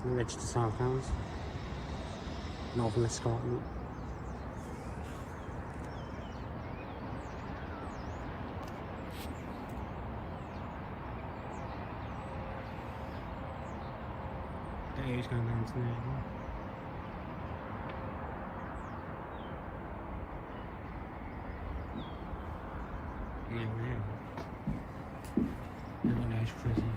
The edge to South House. Northern Escarpment. He's going down to there. There's prison.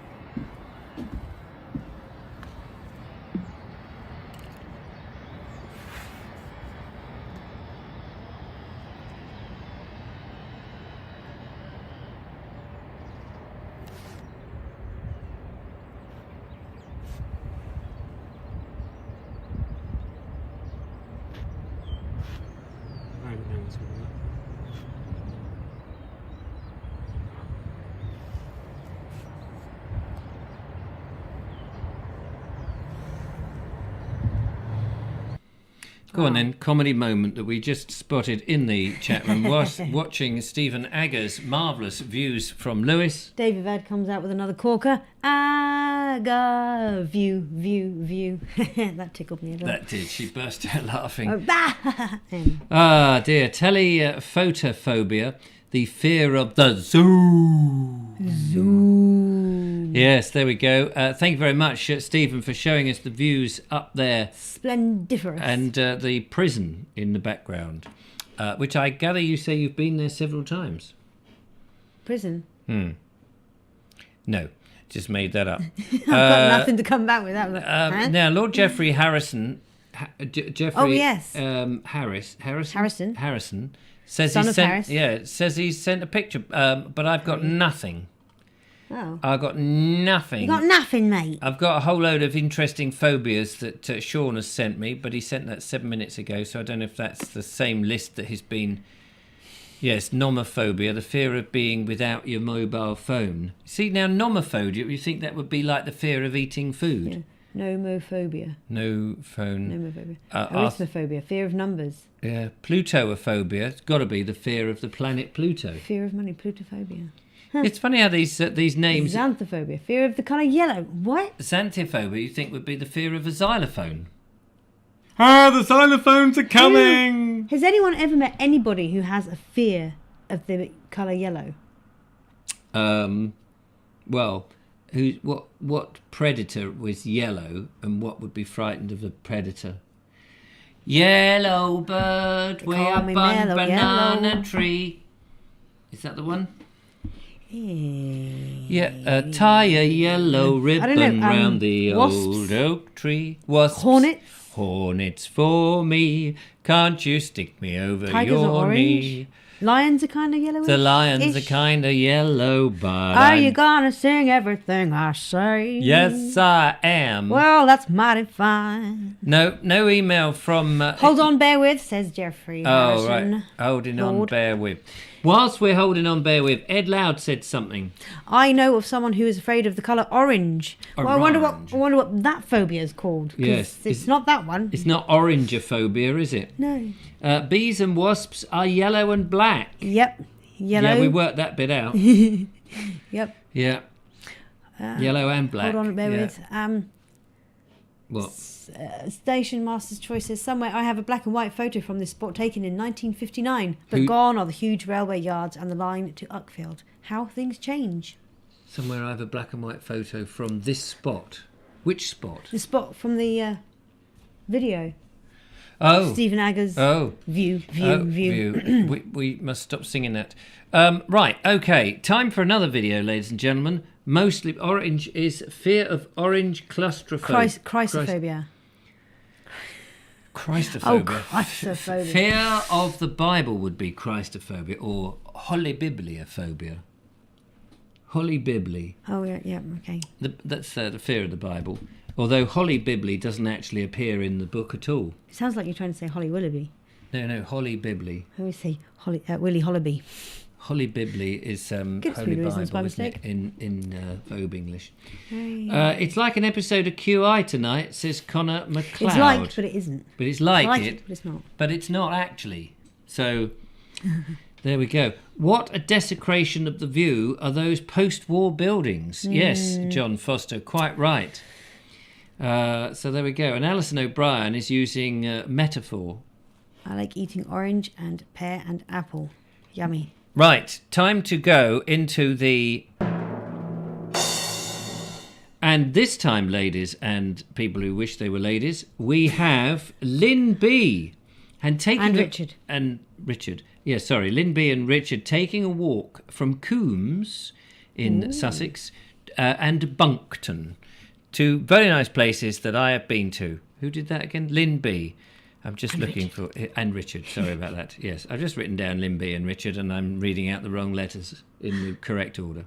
Go on then, comedy moment that we just spotted in the chat room whilst watching Stephen Agger's marvellous views from Lewis. David Vad comes out with another corker. Agger, view. That tickled me a little. That did, she burst out laughing. Oh, Dear, telephotophobia, the fear of the zoo. Yes, there we go. Thank you very much, Stephen, for showing us the views up there. Splendiferous. And the prison in the background, which I gather you say you've been there several times. Prison? No, just made that up. I've got nothing to come back with that. Now, Lord Geoffrey Harrison... Geoffrey, oh, yes. Harrison says Son he of sent... Harris. Yeah, says he sent a picture, but I've got nothing. Oh. I've got nothing. You got nothing, mate. I've got a whole load of interesting phobias that Sean has sent me, but he sent that 7 minutes ago, so I don't know if that's the same list that has been... Yes, nomophobia, the fear of being without your mobile phone. See, now, nomophobia, you think that would be like the fear of eating food? Yeah. Nomophobia. No phone. Nomophobia. Arithmophobia, fear of numbers. Yeah, Plutophobia, it's got to be the fear of the planet Pluto. Fear of money, Plutophobia. It's funny how these names... Xanthophobia, fear of the colour yellow. What? Xanthophobia, you think would be the fear of a xylophone. Ah, the xylophones are coming! Has anyone ever met anybody who has a fear of the colour yellow? Well, what predator was yellow and what would be frightened of a predator? Yellow bird, way up on banana tree. Is that the one? Yeah, tie a yellow ribbon round the old oak tree. Wasps. Hornets for me. Can't you stick me over Tigers your knee? Lions are kind of yellowish. The lions are kind of yellow, but are you gonna sing everything I say? Yes, I am. Well, that's mighty fine. No email from... Hold on, bear with, says Geoffrey Harrison. Right. Holding on, bear with. Whilst we're holding on, bear with, Ed Loud said something. I know of someone who is afraid of the colour orange. Well, I wonder what that phobia is called. Yes. It's not that one. It's not orangeophobia, is it? No. Bees and wasps are yellow and black. Yep. Yellow. Yeah, we worked that bit out. Yep. Yeah. Yellow and black. Hold on, bear with. What? Station Master's Choice says, somewhere I have a black and white photo from this spot taken in 1959, but gone are the huge railway yards and the line to Uckfield. How things change. Somewhere I have a black and white photo from this spot. Which spot? The spot from the video. Oh. Stephen Agger's view. We must stop singing that. Right, okay. Time for another video, ladies and gentlemen. Mostly orange is fear of orange claustrophobia. Christophobia. Christophobia. Oh, Christophobia. Fear of the Bible would be Christophobia or holybibliophobia. Holybibli. Oh, yeah, okay. That's the fear of the Bible. Although holybibli doesn't actually appear in the book at all. It sounds like you're trying to say Holly Willoughby. No, holybibli. I always say Willie Hollaby. Holly Bibley is Holy reasons by Bible, isn't it, mistake. in Vobe English. Hey. It's like an episode of QI tonight, says Connor McLeod. It's like, but it isn't. But it's like I like it, but it's not. but it's not actually. So there we go. What a desecration of the view are those post-war buildings. Yes, John Foster, quite right. So there we go. And Alison O'Brien is using metaphor. I like eating orange and pear and apple. Yummy. Right, time to go into the... And this time, ladies and people who wish they were ladies, we have Lynn B. And Richard. And Richard. Yeah, sorry. Lynn B and Richard taking a walk from Coombs in Sussex and Bunkton. Two very nice places that I have been to. Who did that again? Lynn B. I'm just looking for... And Richard, sorry about that. Yes, I've just written down Lynn B and Richard and I'm reading out the wrong letters in the correct order.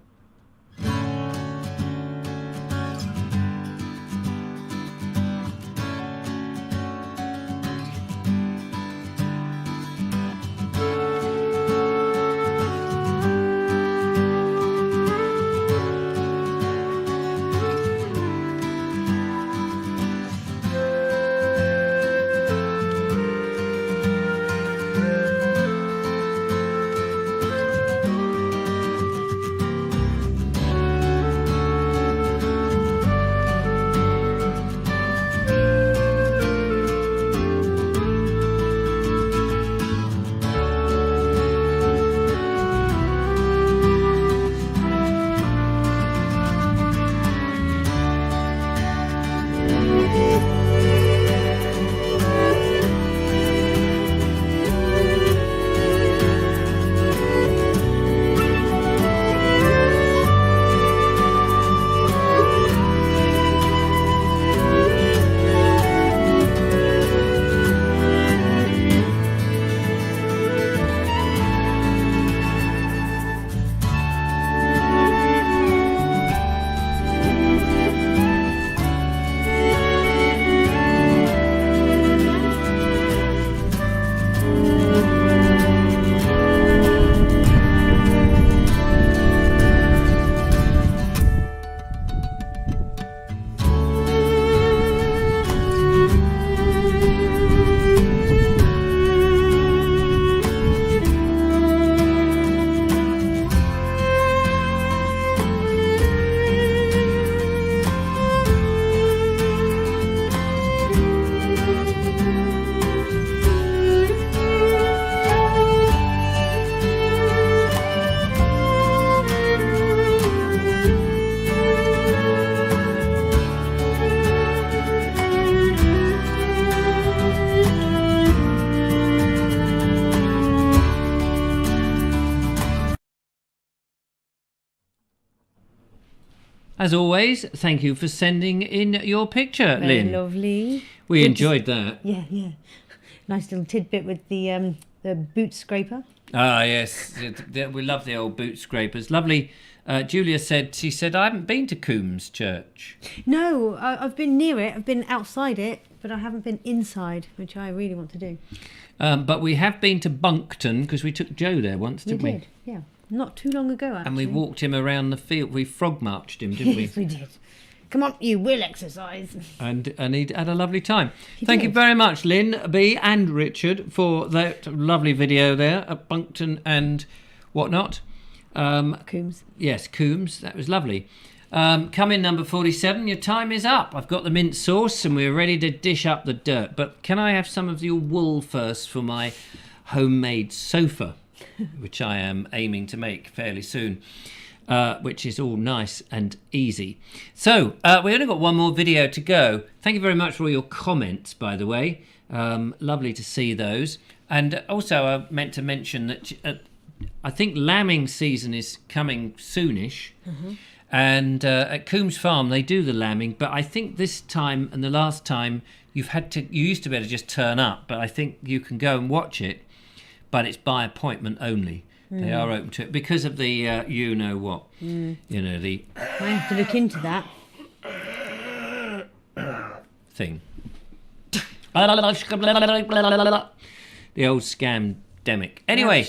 As always, thank you for sending in your picture, Very Lynn. lovely. We enjoyed that. Yeah, yeah. Nice little tidbit with the boot scraper. Ah, yes. We love the old boot scrapers. Lovely. Julia said, I haven't been to Coombs Church. No, I've been near it. I've been outside it, but I haven't been inside, which I really want to do. But we have been to Bunkton because we took Joe there once, didn't we? We did, yeah. Not too long ago, actually. And we walked him around the field. We frog marched him, didn't we? Yes, we did. Come on, you will exercise. And he had a lovely time. He Thank did. you very much, Lynn B and Richard, for that lovely video there at Bunkton and whatnot. Coombs. Yes, Coombs. That was lovely. Come in, number 47. Your time is up. I've got the mint sauce and we're ready to dish up the dirt. But can I have some of your wool first for my homemade sofa, which I am aiming to make fairly soon, which is all nice and easy. So we only got one more video to go. Thank you very much for all your comments, by the way. Lovely to see those. And also I meant to mention that I think lambing season is coming soonish. Mm-hmm. And at Coombs Farm, they do the lambing, but I think this time and the last time you used to be able to just turn up, but I think you can go and watch it, but it's by appointment only. They are open to it because of the you know what, you know, the I have to look into that. thing. The old scam Demic. Anyway,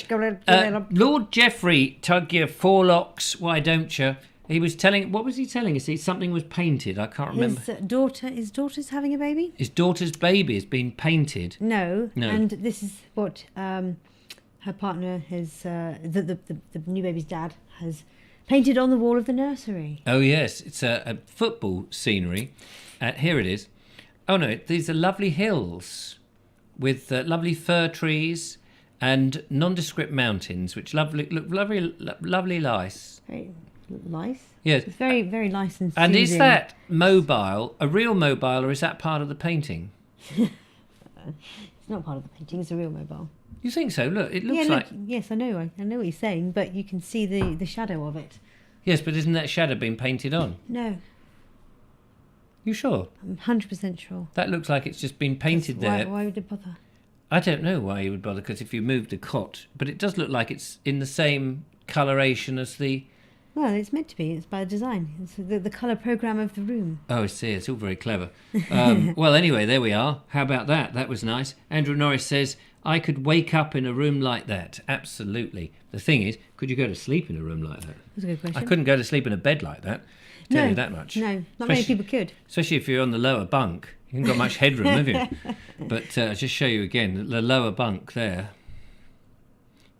Lord Geoffrey Tugyer Forlocks, why don't you? He was telling. What was he telling us? Something was painted. I can't remember. His daughter's having a baby. His daughter's baby has been painted. No. And this is what her partner has. The new baby's dad has painted on the wall of the nursery. Oh yes, it's a football scenery. Here it is. Oh no, these are lovely hills with lovely fir trees and nondescript mountains, which look lovely lice. Very lice? Yes. It's very, very nice and soothing. And is that mobile, a real mobile, or is that part of the painting? It's not part of the painting, it's a real mobile. You think so? Look, it looks like... Yes, I know what he's saying, but you can see the shadow of it. Yes, but isn't that shadow being painted on? No. You sure? I'm 100% sure. That looks like it's just been painted there. Why would it bother? I don't know why you would bother, because if you moved the cot, but it does look like it's in the same coloration as the... Well, it's meant to be. It's by design. It's the colour programme of the room. Oh, I see. It's all very clever. Well, anyway, there we are. How about that? That was nice. Andrew Norris says, I could wake up in a room like that. Absolutely. The thing is, could you go to sleep in a room like that? That's a good question. I couldn't go to sleep in a bed like that. Tell you that much. No, not many people could. Especially if you're on the lower bunk. You haven't got much headroom, have you? But I'll just show you again. The lower bunk there.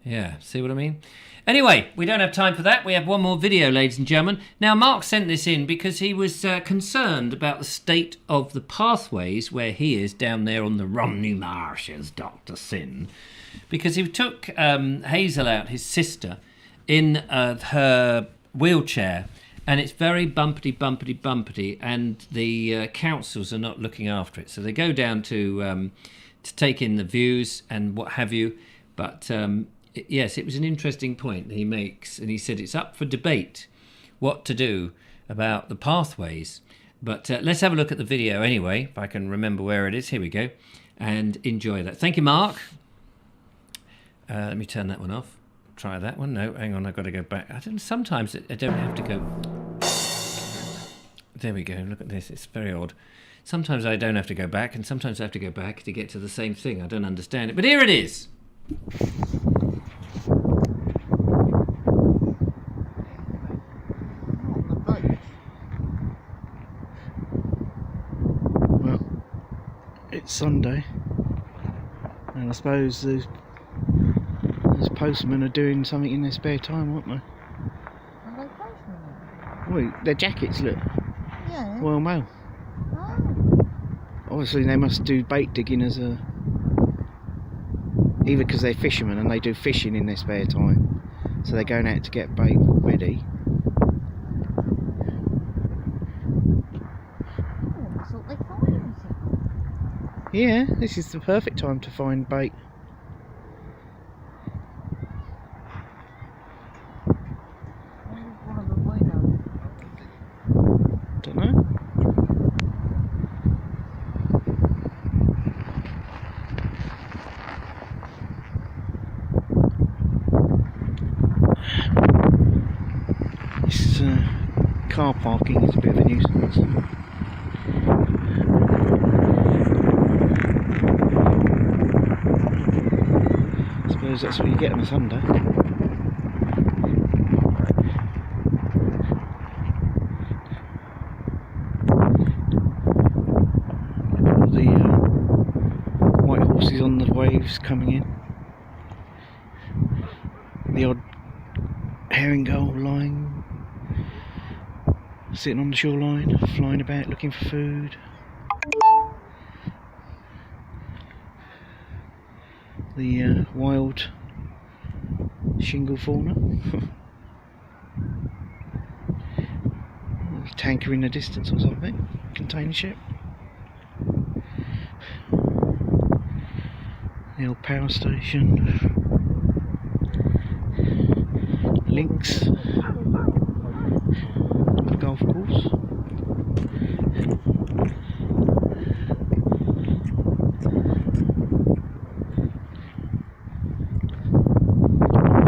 Yeah, see what I mean? Anyway, we don't have time for that. We have one more video, ladies and gentlemen. Now, Mark sent this in because he was concerned about the state of the pathways where he is down there on the Romney Marshes, Dr. Sin. Because he took Hazel out, his sister, in her wheelchair, and it's very bumpety, and the councils are not looking after it. So they go down to take in the views and what have you. But yes, it was an interesting point he makes, and he said it's up for debate what to do about the pathways. But let's have a look at the video anyway, if I can remember where it is. Here we go, and enjoy that. Thank you, Mark. Let me turn that one off. Try that one. No, hang on, I've got to go back. Sometimes I don't have to go. There we go. Look at this. It's very odd. Sometimes I don't have to go back, and sometimes I have to go back to get to the same thing. I don't understand it. But here it is. Well, it's Sunday, and I suppose those postmen are doing something in their spare time, aren't they? Are they postmen? Well, their jackets look. Yeah. Well, Mail. Oh. Obviously, they must do bait digging as a. Either because they're fishermen and they do fishing in their spare time, so they're going out to get bait ready. Oh, I thought they find something. Yeah, this is the perfect time to find bait. One of them way down. Don't know. This car parking is a bit of a nuisance. I suppose that's what you get on a Sunday. All the white horses on the waves coming in. The odd herring gull lying, sitting on the shoreline, flying about looking for food. The wild shingle fauna. A tanker in the distance or something, container ship. The old power station. Links. The golf course.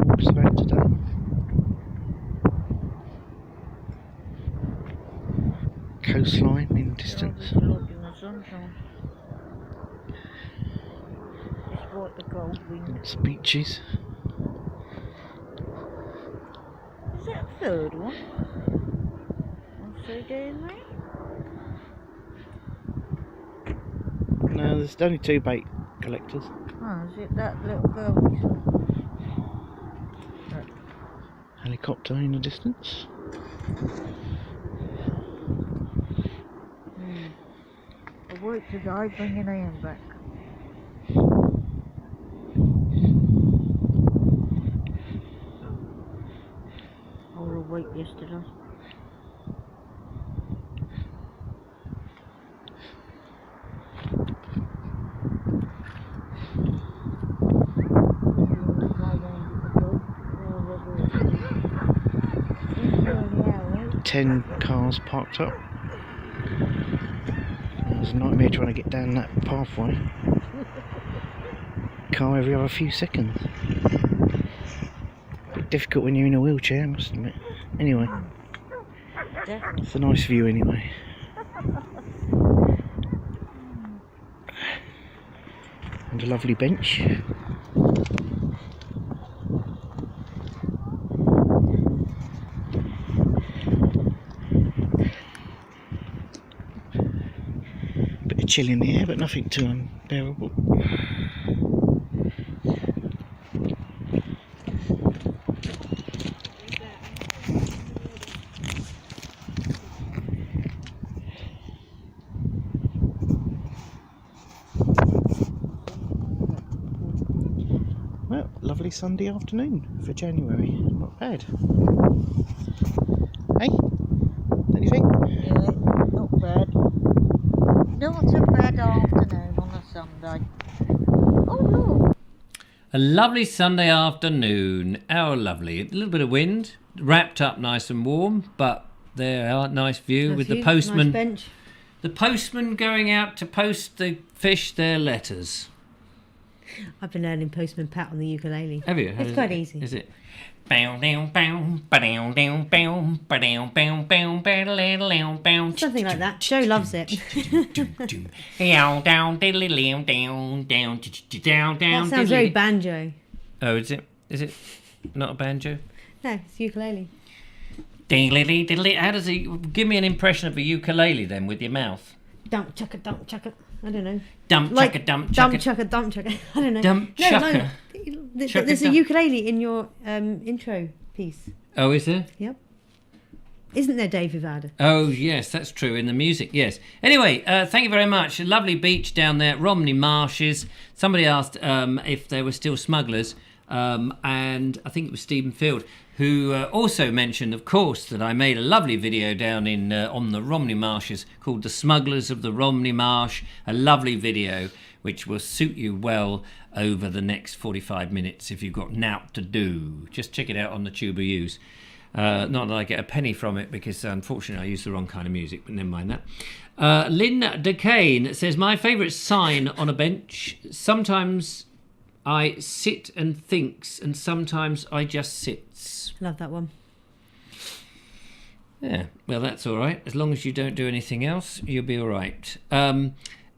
Walks about today. Coastline in the distance. Look in the sunshine. It's brought the gold wing. Lots of beaches. Is that a third one? Also doing that? No, there's only 2 bait collectors. Oh, is it that little girl we saw? Helicopter in the distance. I worked to die bringing Ian back. I was awake yesterday. Yeah. 10 cars parked up. It was a nightmare trying to get down that pathway. Car every other few seconds. Bit difficult when you're in a wheelchair, I must admit. Anyway, it's a nice view anyway. And a lovely bench. Bit of chill in the air, but nothing too unbearable. Well, lovely Sunday afternoon for January. Not bad. Hey, don't you think? Yeah, not bad. Not a bad afternoon on a Sunday. Oh look! A lovely Sunday afternoon. How lovely. A little bit of wind, wrapped up nice and warm, but there are nice view Nice with view, the postman. Nice bench. The postman going out to post the fish their letters. I've been learning Postman Pat on the ukulele. Have you? It's quite easy. Is it? Something Something like that. Joe loves it. That sounds very banjo. Oh, is it? Is it not a banjo? No, it's ukulele. How does it? Give me an impression of a ukulele then with your mouth. Dump chucker, dump chucker. I don't know. Dump Like chucker, dump dump chucker. chucker, dump chucker. I don't know. Dump chucker. No, Chucker there's a dump. ukulele in your intro piece. Oh, is there? Yep. Isn't there, Dave Vivada? Oh, yes, that's true. In the music, yes. Anyway, thank you very much. A lovely beach down there, Romney Marshes. Somebody asked if there were still smugglers, and I think it was Stephen Field, who also mentioned, of course, that I made a lovely video down in on the Romney Marshes called The Smugglers of the Romney Marsh, a lovely video which will suit you well over the next 45 minutes if you've got nout to do. Just check it out on the Tuba Use. Not that I get a penny from it because unfortunately I use the wrong kind of music, but never mind that. Lynn DeCane says, my favourite sign on a bench, sometimes I sit and thinks and sometimes I just sits. Love that one. Yeah, well that's all right. As long as you don't do anything else, you'll be all right.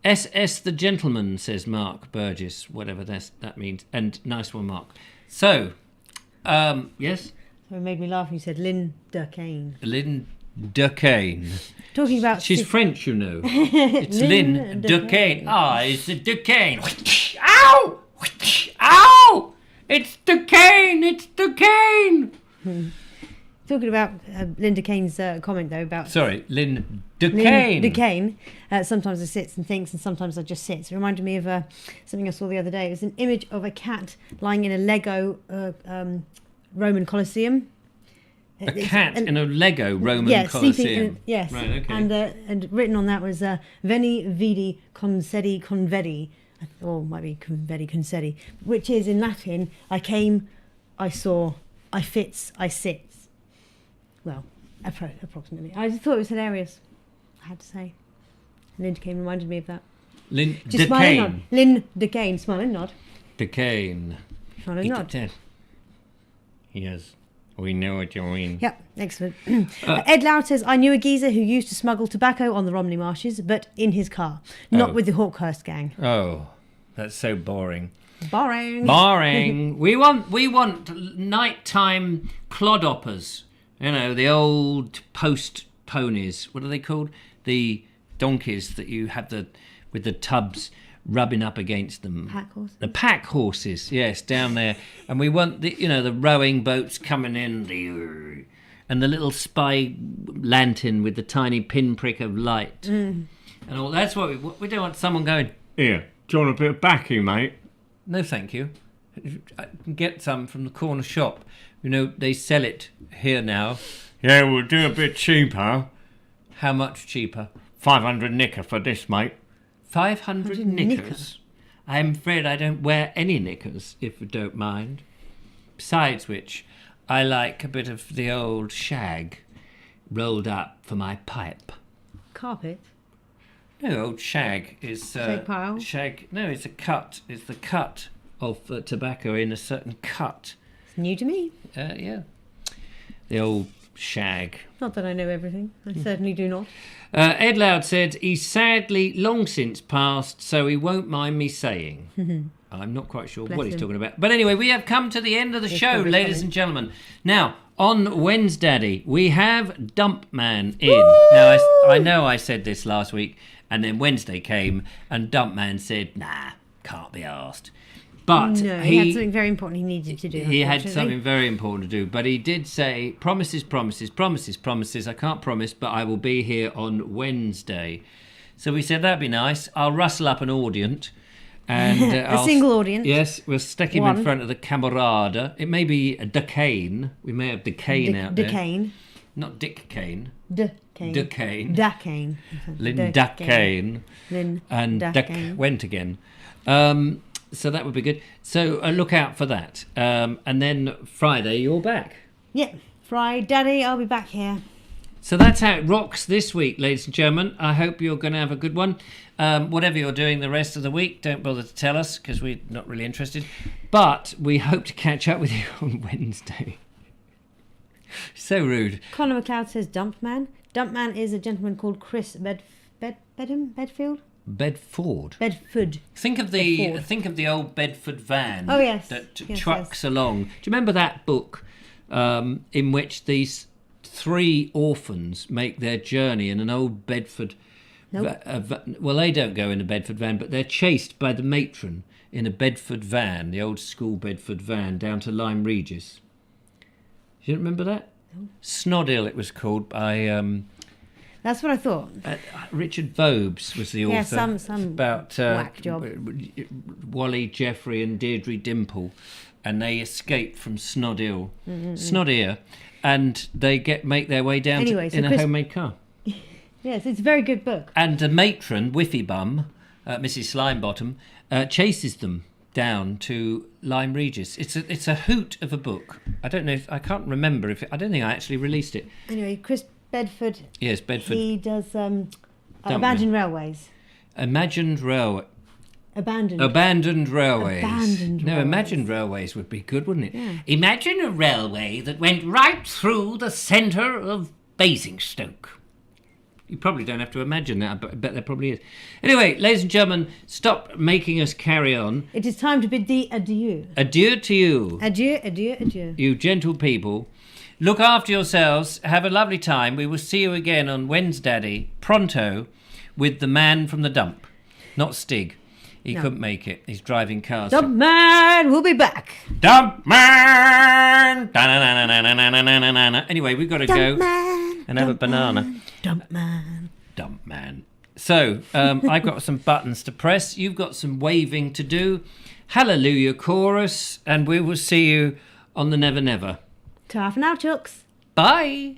SS the Gentleman, says Mark Burgess, whatever that means. And nice one, Mark. So, yes? So it made me laugh when you said Linda Kane. Lynn DeCane. Talking about... She's French, you know. It's Lynn DeCane. Ah, it's a DeCane. Ow! Ow! It's DeCane! It's DeCane! Talking about Linda Kane's comment, though, about... Sorry, Lynn DeCane. Lynn DeCane. Sometimes I sits and thinks, and sometimes I just sits. It reminded me of something I saw the other day. It was an image of a cat lying in a Lego Roman Colosseum. A cat in a Lego Roman Colosseum. Sleeping yes. Right, okay. And written on that was Veni Vidi Concedi Convedi, or might be Convedi Concedi, which is in Latin, I came, I saw, I fits, I sits. Well, approximately. I just thought it was hilarious, I had to say. Linda Kane reminded me of that. Lynn Just smile and nod. DeCane. Lynn DeCane, smile and nod. DeCane. Smile and nod. Yes, we know what you mean. Yep, excellent. Ed Loud says, I knew a geezer who used to smuggle tobacco on the Romney Marshes, but in his car, not with the Hawkhurst gang. Oh, that's so boring. Boring. We want nighttime clodhoppers. You know, the old post ponies. What are they called? The donkeys that you have with the tubs rubbing up against them. Pack horses. The pack horses, yes, down there. And we want the rowing boats coming in, and the little spy lantern with the tiny pinprick of light. And all that's what we don't want someone going, Here, do you want a bit of baccy, mate? no thank you. I can get some from the corner shop. You know, they sell it here now. Yeah, we'll do a bit cheaper. How much cheaper? 500 knicker for this, mate. 500 knickers. I'm afraid I don't wear any knickers, if you don't mind. Besides which, I like a bit of the old shag rolled up for my pipe. Carpet. No, old shag is... Shag pile? Shag... No, it's a cut. It's the cut of tobacco in a certain cut. It's new to me. Yeah. The old shag. Not that I know everything. I certainly do not. Ed Loud said, he's sadly long since passed, so he won't mind me saying. I'm not quite sure Bless what he's him. talking about. But anyway, we have come to the end of the He's show, probably ladies coming. and gentlemen. Now, on Wednesday, we have Dump Man in. Now, I know I said this last week, and then Wednesday came, and Dump Man said, nah, can't be arsed. But No, he had something very important he needed to do. he had unfortunately. something very important to do, but he did say, promises. I can't promise, but I will be here on Wednesday. So we said, that'd be nice. I'll rustle up an audience. And A single audience. Yes, we'll stick him in One. front of the camarada. It may be a Duquesne. We may have Duquesne out there. Duquesne. Not Dick Kane. Duquesne. Duquesne. Duquesne. Lynn Duquesne. Lynn And Duck Duquesne. went again. So that would be good. So look out for that. And then Friday, you're back. Yeah. Friday, I'll be back here. So that's how it rocks this week, ladies and gentlemen. I hope you're going to have a good one. Whatever you're doing the rest of the week, don't bother to tell us because we're not really interested. But we hope to catch up with you on Wednesday. So rude. Connor McLeod says Dump Man. Dump Man is a gentleman called Chris Bedfield? Bedford. Bedford. Think of the old Bedford van. Oh, yes. That Yes, trucks along. Do you remember that book in which these three orphans make their journey in an old Bedford? Nope. Well, they don't go in a Bedford van, but they're chased by the matron in a Bedford van, the old school Bedford van, down to Lyme Regis. You don't remember that? No. Snoddill, it was called by. That's what I thought. Richard Vobes was the author. Yeah, some It's about whack job. Wally, Jeffrey, and Deirdre Dimple, and they escaped from Snoddill, Snoddeer, and they make their way down Anyway, so in a Chris- homemade car. Yes, it's a very good book. And the matron, Whiffy Bum, Mrs. Slimebottom, chases them down to Lyme Regis. It's a hoot of a book. I don't know. I can't remember if I don't think I actually released it. Anyway, Chris Bedford. Yes, Bedford. He does abandoned railways. Abandoned railways. Abandoned. Abandoned railways. Abandoned No, railways. imagined railways would be good, wouldn't it? Yeah. Imagine a railway that went right through the centre of Basingstoke. You probably don't have to imagine that, but I bet there probably is. Anyway, ladies and gentlemen, stop making us carry on. It is time to bid thee adieu. Adieu to you, Adieu, adieu, adieu. you gentle people. Look after yourselves. Have a lovely time. We will see you again on Wednesday, pronto, with the man from the dump. Not Stig. He No. couldn't make it. He's driving cars. Dump Man will be back. Dump man! Anyway, we've got to go Man. and have a banana. Dump Man. Dump man. So, I've got some buttons to press. You've got some waving to do. Hallelujah chorus. And we will see you on the Never Never. Ta for now, Chooks. Bye.